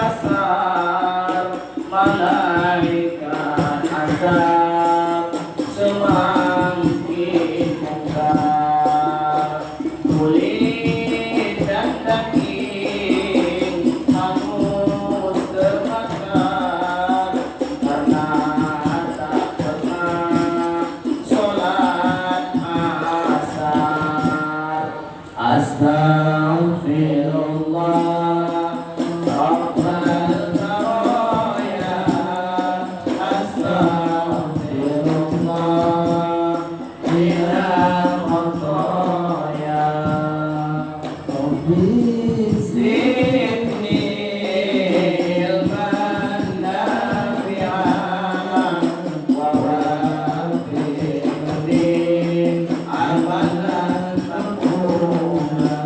malaikat azab semakin mungkar. Kulit dan daging hangus terbakar karena tak pernah sholat asar. Astaghfirullah Rabbal baraya. Astaghfirullah minal khataya. Rabbi zidni ilman nafi'an wa wasi'ni amalan makbula.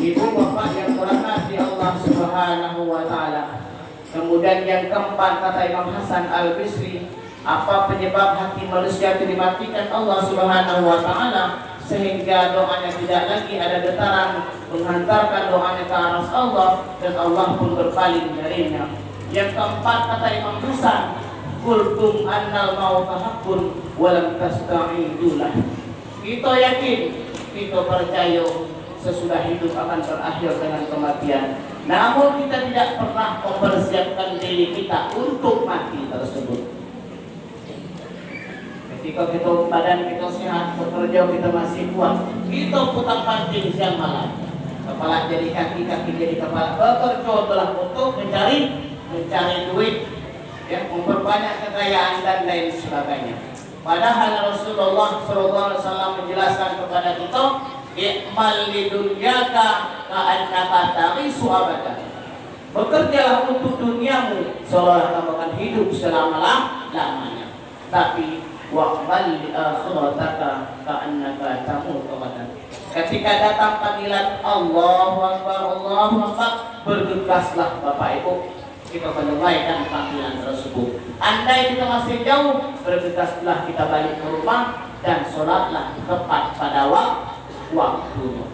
Ibu bapak yang dirahmati Allah Subhanahu wa taala. Kemudian yang keempat kata Imam Hasan Al-Bisri, apa penyebab hati manusia itu dimatikan Allah Subhanahu wa taala sehingga doanya tidak lagi ada getaran menghantarkan doanya ke arah Allah dan Allah pun berpaling darinya. Yang keempat kata Imam Hasan, qultum annal mauta haqqun wa lam tasta'idulah. Kita yakin, kita percaya sesudah hidup akan berakhir dengan kematian. Namun kita tidak pernah mempersiapkan diri kita untuk mati tersebut. Ketika kita badan kita sehat, bekerja kita masih kuat, kita putar panting siang malam. Kepala jadi kaki, kaki jadi kepala. Bekerja telah untuk mencari duit, ya, memperbanyak kekayaan dan lain sebagainya. Padahal Rasulullah SAW menjelaskan kepada kita, i'mal lidunyaka ka'annaka tarisu abada. Bekerjalah untuk duniamu seolah kamu akan hidup selama-lamanya. Tapi wa'mal li akhirataka ka'annaka tamut abadan. Ketika datang panggilan Allahu Akbar, Allahu Akbar, bergegaslah Bapak Ibu, kita menunaikan panggilan tersebut. Andai kita masih jauh, bergegaslah kita balik ke rumah dan sholatlah tepat pada waktunya.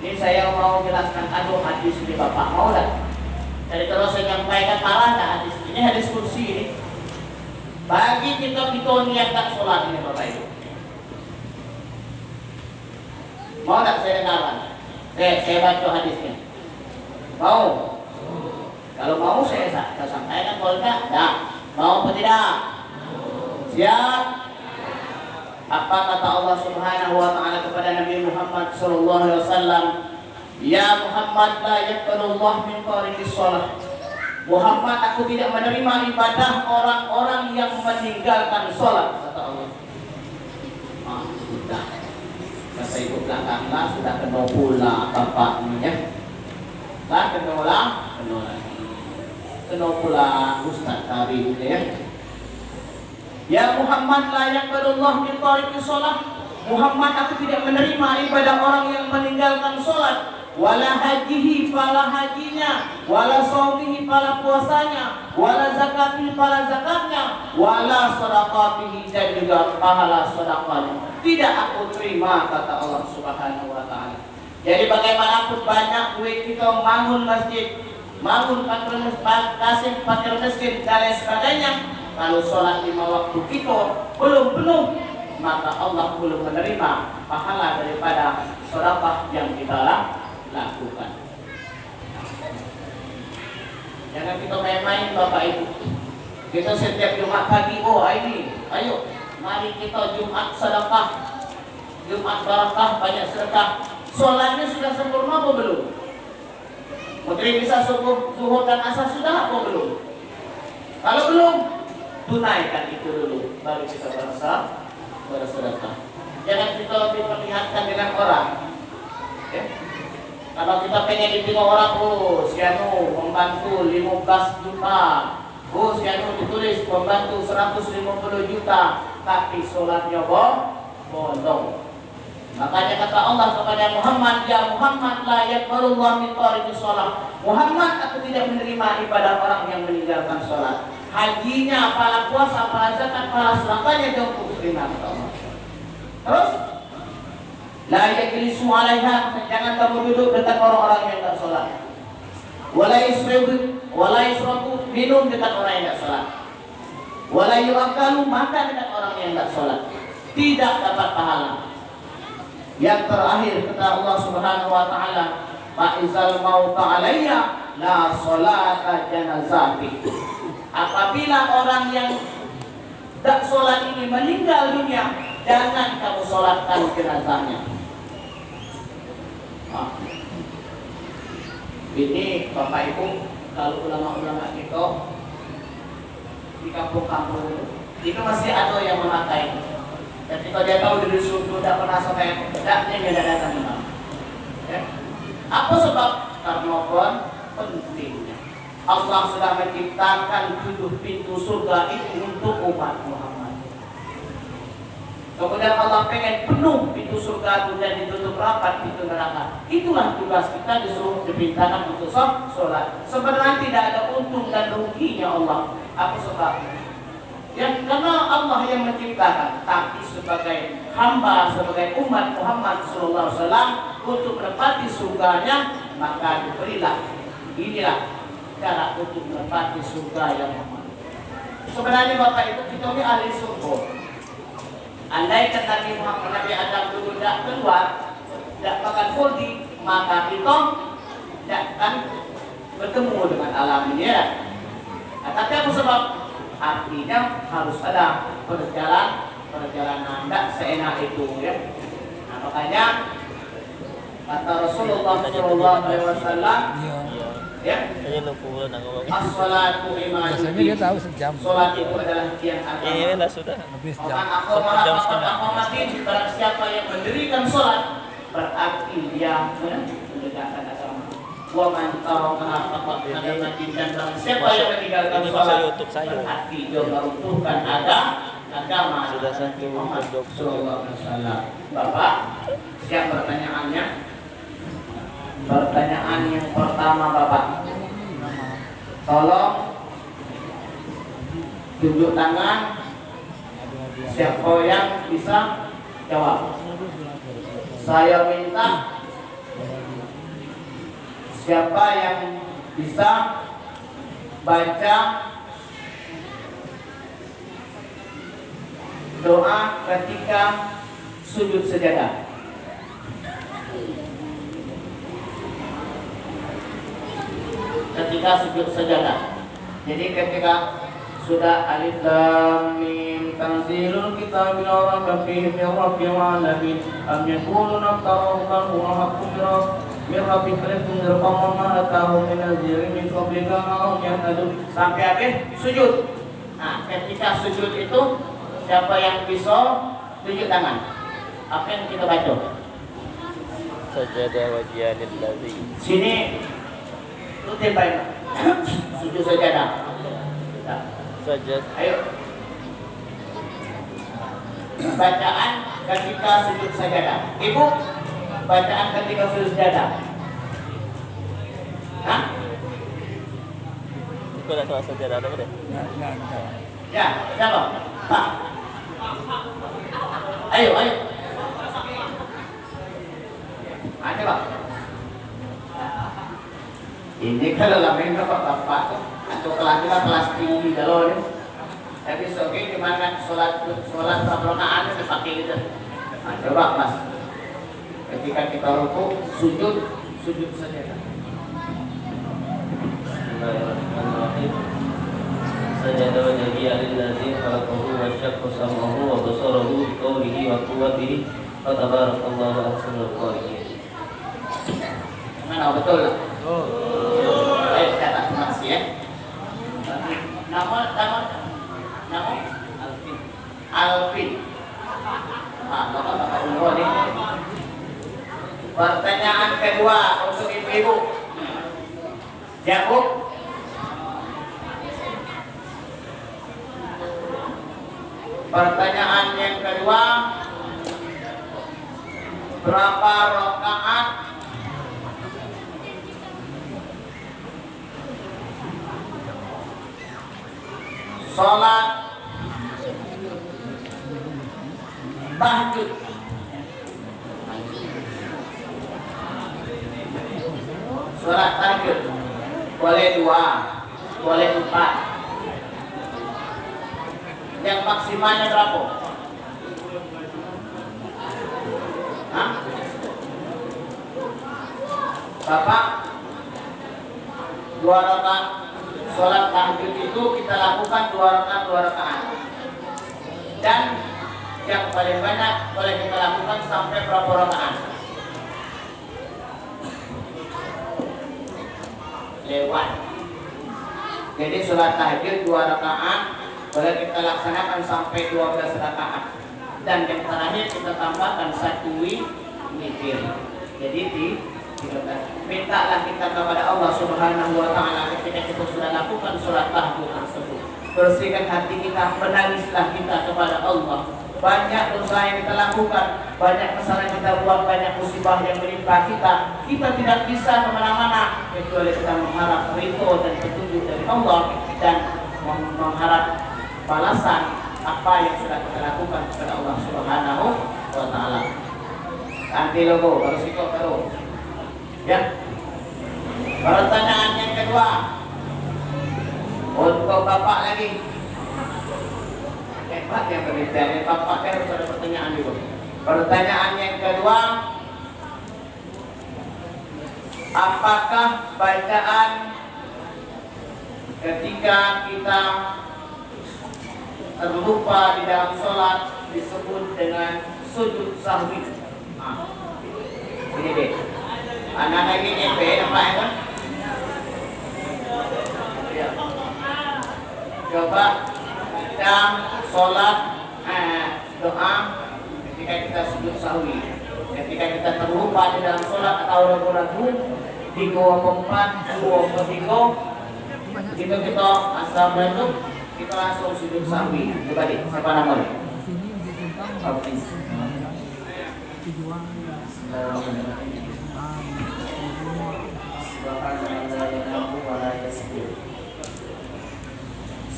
Ini saya mau jelaskan hadis ini Bapak, mau tak? Jadi terus saya sampaikan parah hadis ini, hadis kursi ini. Bagi kita niat tak sholat ini Bapak Ibu. Mau tak saya dengarkan? Saya baca hadisnya. Mau? Kalau mau saya sampaikan, kalau tidak, tak. Mau atau tidak? Siap? Apa kata Allah Subhanahu wa taala kepada Nabi Muhammad sallallahu alaihi wasallam? Ya Muhammad, la yaqbalullah min tariqis shalah. Muhammad, aku tidak menerima ibadah orang-orang yang meninggalkan sholat, kata Allah. Sudah. Kata ibu belakanglah sudah kena pula bapaknya. Lah kena pula Ustaz Karim ya. Ya Muhammad, la yaqbalullah min tariqis shalah. Muhammad, aku tidak menerima ibadah orang yang meninggalkan sholat. Wala hajihi, pala hajinya, wala shaumihi, pala puasanya, wala zakatihi, pala zakatnya, wala sadaqatihi, dan juga pahala sedekahnya. Tidak aku terima, kata Allah Subhanahu wa taala. Jadi bagaimanapun banyak duit kita bangun masjid, bangun kasih fakir miskin dan lain sebagainya, kalau sholat 5 waktu kita belum penuh, maka Allah belum menerima pahala daripada sedekah yang kita lakukan. Jangan kita main-main Bapak Ibu. Kita setiap Jumat pagi, oh ini, ayo, mari kita Jumat sedekah, Jumat barakah, banyak sedekah. Sholatnya sudah sempurna apa belum? Maghrib bisa subuh, zuhur dan asar sudah apa belum? Kalau belum, tunaikan itu dulu, baru kita bersedekah. Jangan kita diperlihatkan dengan orang. Ya? Kalau kita pengen ditengok orang, oh si anu membantu 15 juta, oh si anu ditulis membantu 150 juta, tapi sholatnya bolong. Makanya kata Allah kepada Muhammad, ya Muhammad la yaqbalullahu min tariki sholat. Muhammad, aku tidak menerima ibadah orang yang meninggalkan sholat. Hajinya, pahala puasa, pahala zakat, pahala sedekahnya jauh untuk terima kata Allah. Terus la yajlisu 'alaiha, jangan kamu duduk dekat orang-orang yang tidak sholat. Wala yusrabu, minum dekat orang yang tidak sholat. Wala yu'akalu, makan dekat orang yang tidak sholat. Tidak dapat pahala. Yang terakhir kata Allah Subhanahu wa taala, "Fa'izal mauta 'alayya la sholata janazati." Apabila orang yang tidak sholat ini meninggal dunia, jangan kamu sholatkan jenazahnya. Ini Bapak Ibu, kalau ulama-ulama kita di kampung-kampung itu masih ada yang memakai. Ketika dia tahu dari suku tidak pernah sampai dekatnya, dia tidak datang ke mana. Ya. Apa sebab? Karena pentingnya Allah sudah menciptakan 7 pintu surga itu untuk umat Muhammad. Kemudian Allah pengen penuh pintu surga itu dan ditutup rapat pintu neraka. Itulah tugas kita, disuruh diperintahkan untuk sholat. Sebenarnya tidak ada untung dan ruginya Allah. Apa sebabnya? Ya, karena Allah yang menciptakan, tapi sebagai hamba, sebagai umat Muhammad SAW untuk menepati surganya, maka diberilah inilah cara untuk menepati surga yang Muhammad. Sebenarnya Bapak Ibu, kita ini ahli surga. Andai kata Nabi Muhammad, Nabi Adam dulu tidak keluar, tidak makan khuldi, maka kita tidak akan bertemu dengan alam ini ya. Nah, tapi apa sebab? Artinya harus ada perjalanan, tidak seenak itu ya. Nah, makanya kata Rasulullah SAW, ya, as-salatu Biasanya dia tahu sejam. Salat itu adalah tiang agama. Iya lah sudah. Lebih sejam. Jam setengah. Barang siapa yang mendirikan salat berarti dia menegakkan agama. Wa man taraka faqad hadama dan siapa yang meninggalkan salat berarti dia meruntuhkan agama. Sudah satu Sallallahu alaihi wasallam. Bapak, siap pertanyaannya? Pertanyaan yang pertama Bapak, tolong tunjuk tangan siapa yang bisa jawab. Saya minta siapa yang bisa baca doa ketika sujud sajadah. Ketika sujud sajadah. Jadi ketika sudah alif lam mim tanzilul kitabil la raiba fihi min rabbil alamin am yaquluna iftarahu bal huwa haqqun min rabbika litunzira qauman ma atahum min nadhirin min qablika lahum yahtadun sampai habis sujud. Nah, ketika sujud itu siapa yang bisa tunjuk tangan? Apa yang kita baca? Sajadah wajhiyanil ladzi. Sini rutin baik. Sujud sajadah. Sajad. Ayo. Bacaan ketika sujud sajadah. Ibu, bacaan ketika sujud sajadah. Hah? Ikut tak kelas sajadah ada deh. Ya, siapa? Pak. Ayo. Ada Pak. Ini kalau lamin bapak atau kelas tinggi kalau ini. Tapi oke gimana sholat rakaat itu pakai gitu. Nah, coba Mas. Ketika kita rukuk sujud saja. Bismillahirrahmanirrahim. Sajada wajhi lillazi khalaqahu wa syaqqa sam'ahu wa basarahu bi qawlihi wa quwwatihi wa tabarakallahu ahsanul khaliqin. Mana betul? Baik, kata masih ya. Nama Alvin. Bapak Umroh nih. Pertanyaan kedua untuk ibu-ibu. Ya, Bu. Pertanyaan yang kedua, berapa rakaat sholat tahajud? Sholat tahajud boleh 2, boleh 4. Yang maksimalnya berapa? Hah? Bapak, 2 rakaat sholat tahajud itu kita lakukan 2 rakaat. Dan yang paling banyak boleh kita lakukan sampai berapa rakaat? Lewat. Jadi sholat tahajud 2 rakaat boleh kita laksanakan sampai 12 rakaat. Dan yang terakhir kita tambahkan 1 witir. Jadi mintalah kita kepada Allah Subhanahu wa taala ketika kita sudah lakukan sholat tahajud tersebut. Bersihkan hati kita, menangislah kita kepada Allah. Banyak dosa yang kita lakukan, banyak kesalahan kita buat, banyak musibah yang menimpa kita. Kita tidak bisa kemana-mana kecuali kita mengharap ridho dan petunjuk dari Allah dan mengharap balasan apa yang sudah kita lakukan kepada Allah Subhanahu wa taala. Nanti logo harus ikut terus. Ya. Pertanyaan yang kedua untuk Bapak lagi. Hebat yang berbicara Bapak kan harus ada pertanyaan dulu. Pertanyaan yang kedua, apakah bacaan ketika kita terlupa di dalam sholat disebut dengan sujud sahwi? Ini deh. Anak-anak ini EP nampak ya kan? Ya. Coba dalam sholat doa ketika kita sujud sahwi, ketika kita terlupa di dalam sholat atau ragu-ragu di goa keempat, goa ketiga, kita assalamualaikum, kita langsung sujud sahwi. Coba deh, siapa namanya? Hafiz.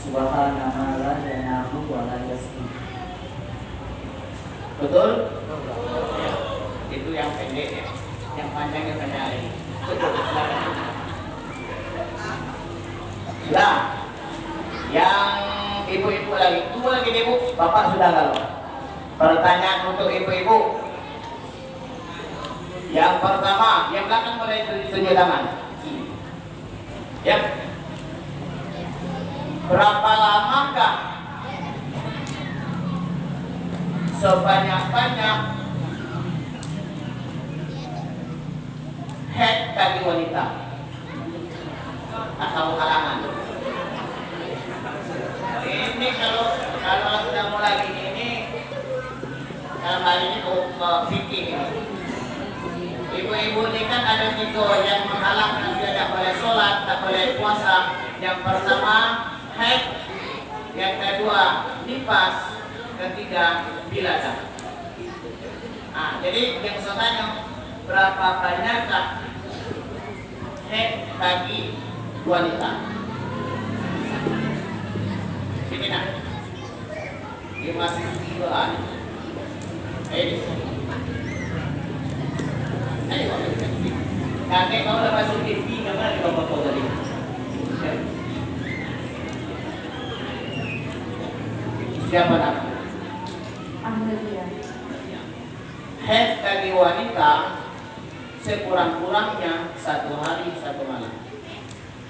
Subhanallah la yanahu wa la yasbih. Betul? Itu yang pendek ya. Yang panjangnya pendek. Betul. Sudah. Yang ibu-ibu lagi. Tunggu lagi ibu. Bapak sudah lalu. Pertanyaan untuk ibu-ibu. Yang pertama, yang belakang boleh tunjuk tangan. Ya. Berapa lamakah sebanyak-banyak head bagi wanita atau halangan? Ini kalau sudah mulai ini dalam hal ini fikih ini. Ibu-ibu ini kan ada 3 yang menghalangan dia tak boleh sholat, tak boleh puasa. Yang pertama haid, yang kedua nifas, ketiga biladah. Jadi yang saya tanya, berapa banyakkah haid bagi wanita? Ini nak, ini masih 3an. Ayo, kakek kau udah masuk TV, mana di bapak kau tadi? Siapa nama? Amelia. Haid bagi wanita sekurang-kurangnya 1 hari 1 malam.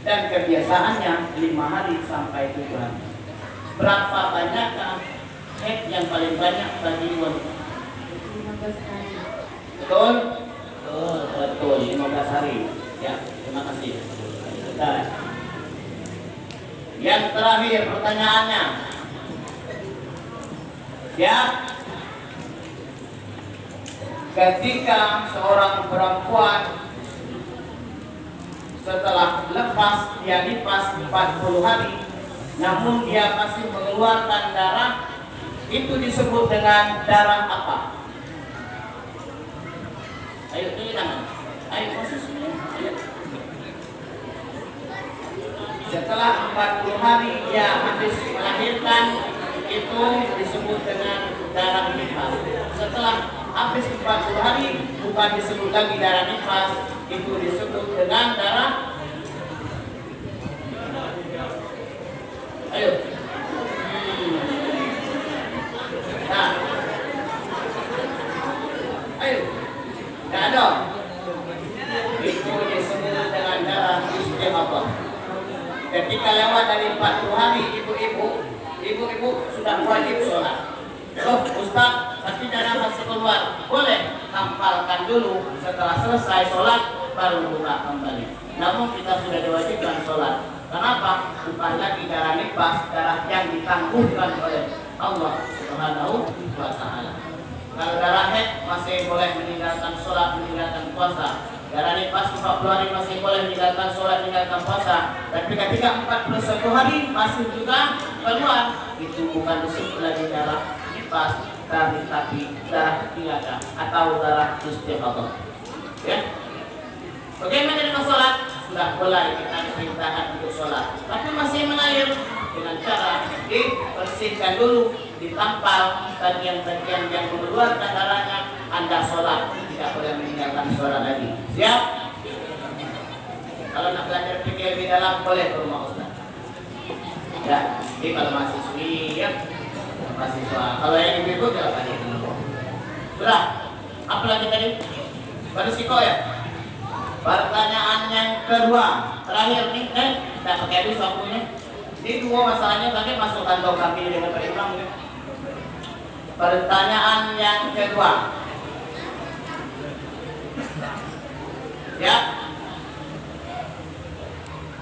dan kebiasaannya 5 hari sampai 7 hari. Berapa banyakkah haid yang paling banyak bagi wanita? 15 hari. Betul? Betul, 15 hari. Ya, terima kasih. Bentar. Yang terakhir pertanyaannya. Ya, ketika seorang perempuan setelah lepas dia nifas 40 hari, namun dia masih mengeluarkan darah, itu disebut dengan darah apa? Ayo pilih tangan. Ayo posisinya. Ayo. Setelah 40 hari dia habis melahirkan, itu disebut dengan darah nifas. Setelah habis 40 hari bukan disebut lagi darah nifas, itu disebut dengan darah. Ayo. Nah. Ayo. Nah, dong. Itu disebut dengan darah istihadah. Ketika lewat dari 40 hari ibu-ibu sudah wajib sholat. Loh, Ustaz, tapi darah masih keluar. Boleh tampalkan dulu, setelah selesai sholat baru buka kembali. Namun kita sudah diwajibkan sholat. Kenapa? Bukan lagi darah nifas, darah yang ditangguhkan oleh Allah Subhanahu wa Ta'ala. Kalau darah haid masih boleh meninggalkan sholat, meninggalkan puasa. Darah nifas 40 hari masih boleh meninggalkan sholat, meninggalkan puasa. Tapi ketika 41 hari masih juga keluar, itu bukan disebut lagi darah nifas, tapi darah istihadah atau darah istihadah. Ya. Bagaimana dengan sholat? Sudah mulai kita diperintahkan untuk sholat, tapi masih mengalir, dengan cara dibersihkan dulu, ditampal bagian-bagian yang mengeluarkan darahnya. Anda sholat, tidak boleh meninggalkan sholat lagi. Siap? Kalau nak belajar fikih lebih dalam, boleh ke rumah Ustaz. Ya, jadi kalau mahasiswi ya, mahasiswa. Kalau yang ibu-ibu jangan tadi. Sudah, apa lagi tadi? Baru siko ya? Pertanyaan yang kedua, terakhir nih, tidak pakai habis waktunya. Ini dua masalahnya tadi masuk kantong kami dengan Pak Imam. Ya. Pertanyaan yang kedua, ya,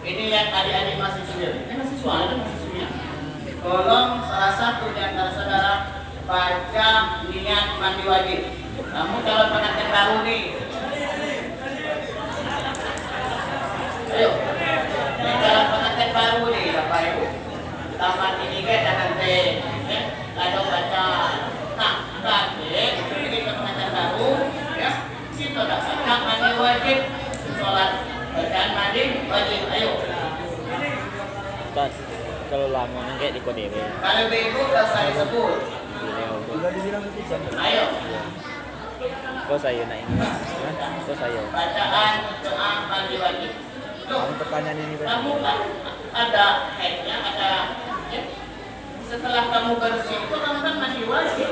ini yang adik-adik mahasiswa. Ini mahasiswa, ada mahasiswanya. Tolong salah satu di antara saudara baca niat mandi wajib. Kamu calon pengantin baru nih. Ayo, ini calon pengantin baru nih, Bapak Ibu. Taman ini kan jangan teh, kalau baca tak ini ke pengantin baru, ya. Kita dah baca mandi wajib, sholat bacaan mandi wajib. Ayo. Ustaz, kalau lama kayak di kode ya. Kalau ibu dah saya sebut. Sudah dibilang itu. Ayo. Kok saya naik? Kok saya? Bacaan doa mandi wajib. Pertanyaan ini Kamu kan ada haidnya, ada ya. Setelah kamu bersih itu kamu kan mandi wajib.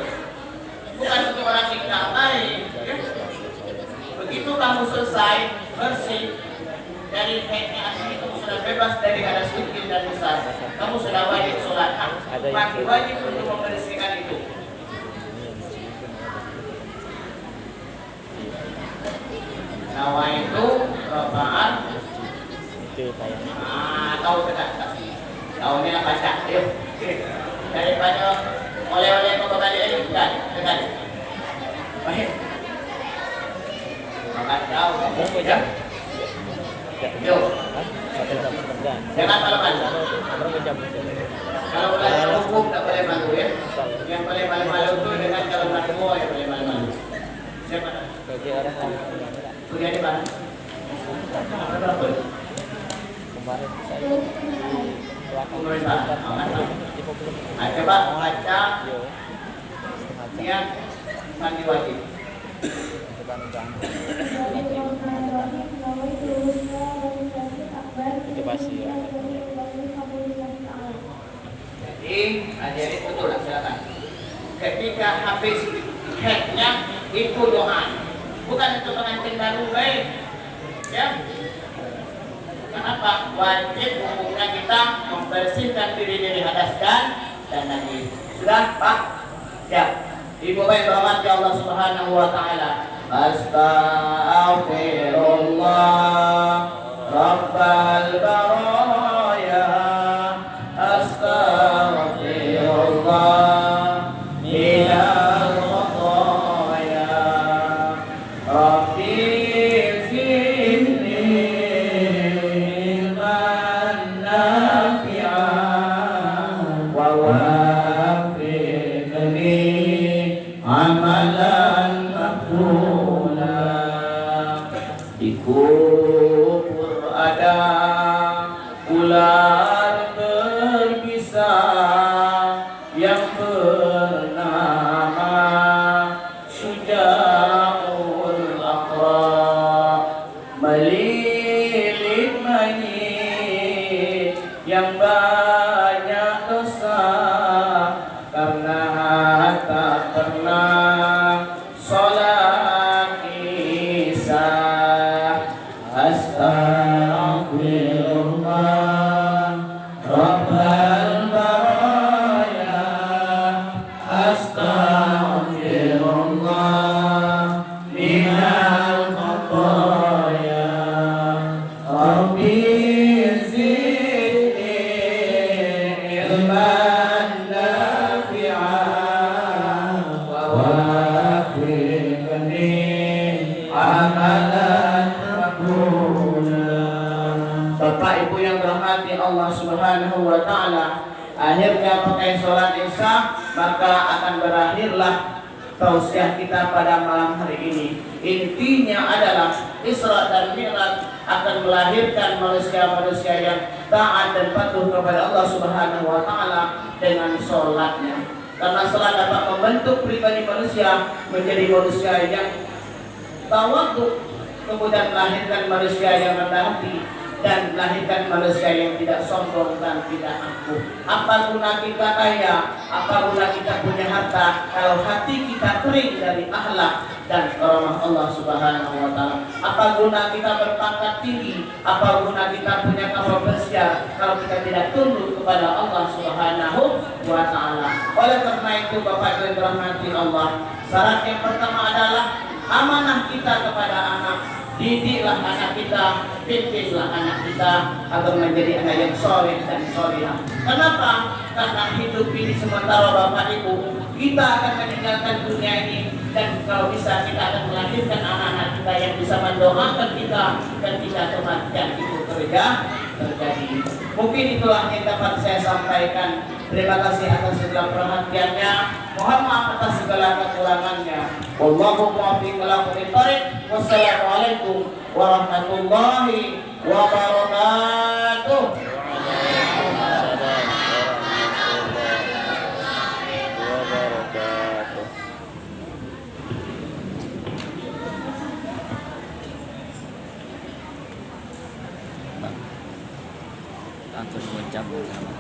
Bukan untuk orang yang tidak baik. Ya. Begitu kamu selesai bersih dari haidnya asli, kamu sudah bebas dari hadas kecil dan besar. Kamu sudah wajib sholat. Mandi wajib untuk membersihkan itu. Nawa itu rokaan. Tahu tidak? Tahu ni nak baca. Yuk. Daripada oleh-oleh kau kembali lagi. Dekat. Baik. Makan tahu. Ya. Yuk. Jangan malu-malu. Kalau belajar hukum tak boleh malu ya. Yang boleh malu-malu itu dengan calon mertua yang boleh malu-malu. Siapa? Kuliah di mana? Kemarin saya pemerintah. Coba baca niat mandi wajib. Itu pasti ya. Jadi adik-adik betul lah, silakan. Ketika habis haidnya itu doa, bukan itu pengantin baru baik, ya. Kenapa? Wajib hukumnya kita membersihkan diri hadas dan najis. Sudah, Pak? Siap. Ibu baik rahmat ya Allah Subhanahu wa taala. Astaghfirullah Rabbal baraya. Astaghfirullah minal khataya. Rabbi zidni ilman nafi'an wa wafiqni amalan maqbula. Di kubur ada ular berbisa yang bernama Syuja'ul Aqra, melilit mayit yang banyak dosa karena tak pernah sholat isya. Astaghfirullah Rabbal baraya. Astaghfirullah minal khataya. Rabbi zidni ilman nafi'an wa wafiqni amalan maqbula. Bapak Ibu yang dirahmati Allah Subhanahu wa taala, akhirnya pakai sholat isya, maka akan berakhirlah tausiah kita pada malam hari ini. Intinya adalah Isra dan Mi'raj akan melahirkan manusia-manusia yang taat dan patuh kepada Allah Subhanahu wa taala dengan sholatnya. Karena sholat dapat membentuk pribadi manusia menjadi manusia yang tawadhu, kemudian melahirkan manusia yang rendah hati dan melahirkan manusia yang tidak sombong dan tidak angkuh. Apa guna kita kaya, apa guna kita punya harta kalau hati kita kering dari akhlak dan karamah Allah Subhanahu wa taala? Apa guna kita berpangkat tinggi, apa guna kita punya kapal bersiar kalau kita tidak tunduk kepada Allah Subhanahu wa taala? Oleh karena itu Bapak Ibu dirahmati Allah, syarat yang pertama adalah amanah kita kepada anak. Didiklah anak kita, pimpinlah anak kita agar menjadi anak yang soleh dan solehah. Kenapa? Karena hidup ini sementara Bapak Ibu, kita akan meninggalkan dunia ini, dan kalau bisa kita akan melahirkan anak-anak kita yang bisa mendoakan kita ketika kematian itu terjadi. Mungkin itulah yang dapat saya sampaikan. Terima kasih atas segala perhatiannya. Mohon maaf atas segala kekurangannya. Wallahu muwaffiq ila aqwamit thoriq. Wassalamualaikum warahmatullahi wabarakatuh. Antum mengucap bersama.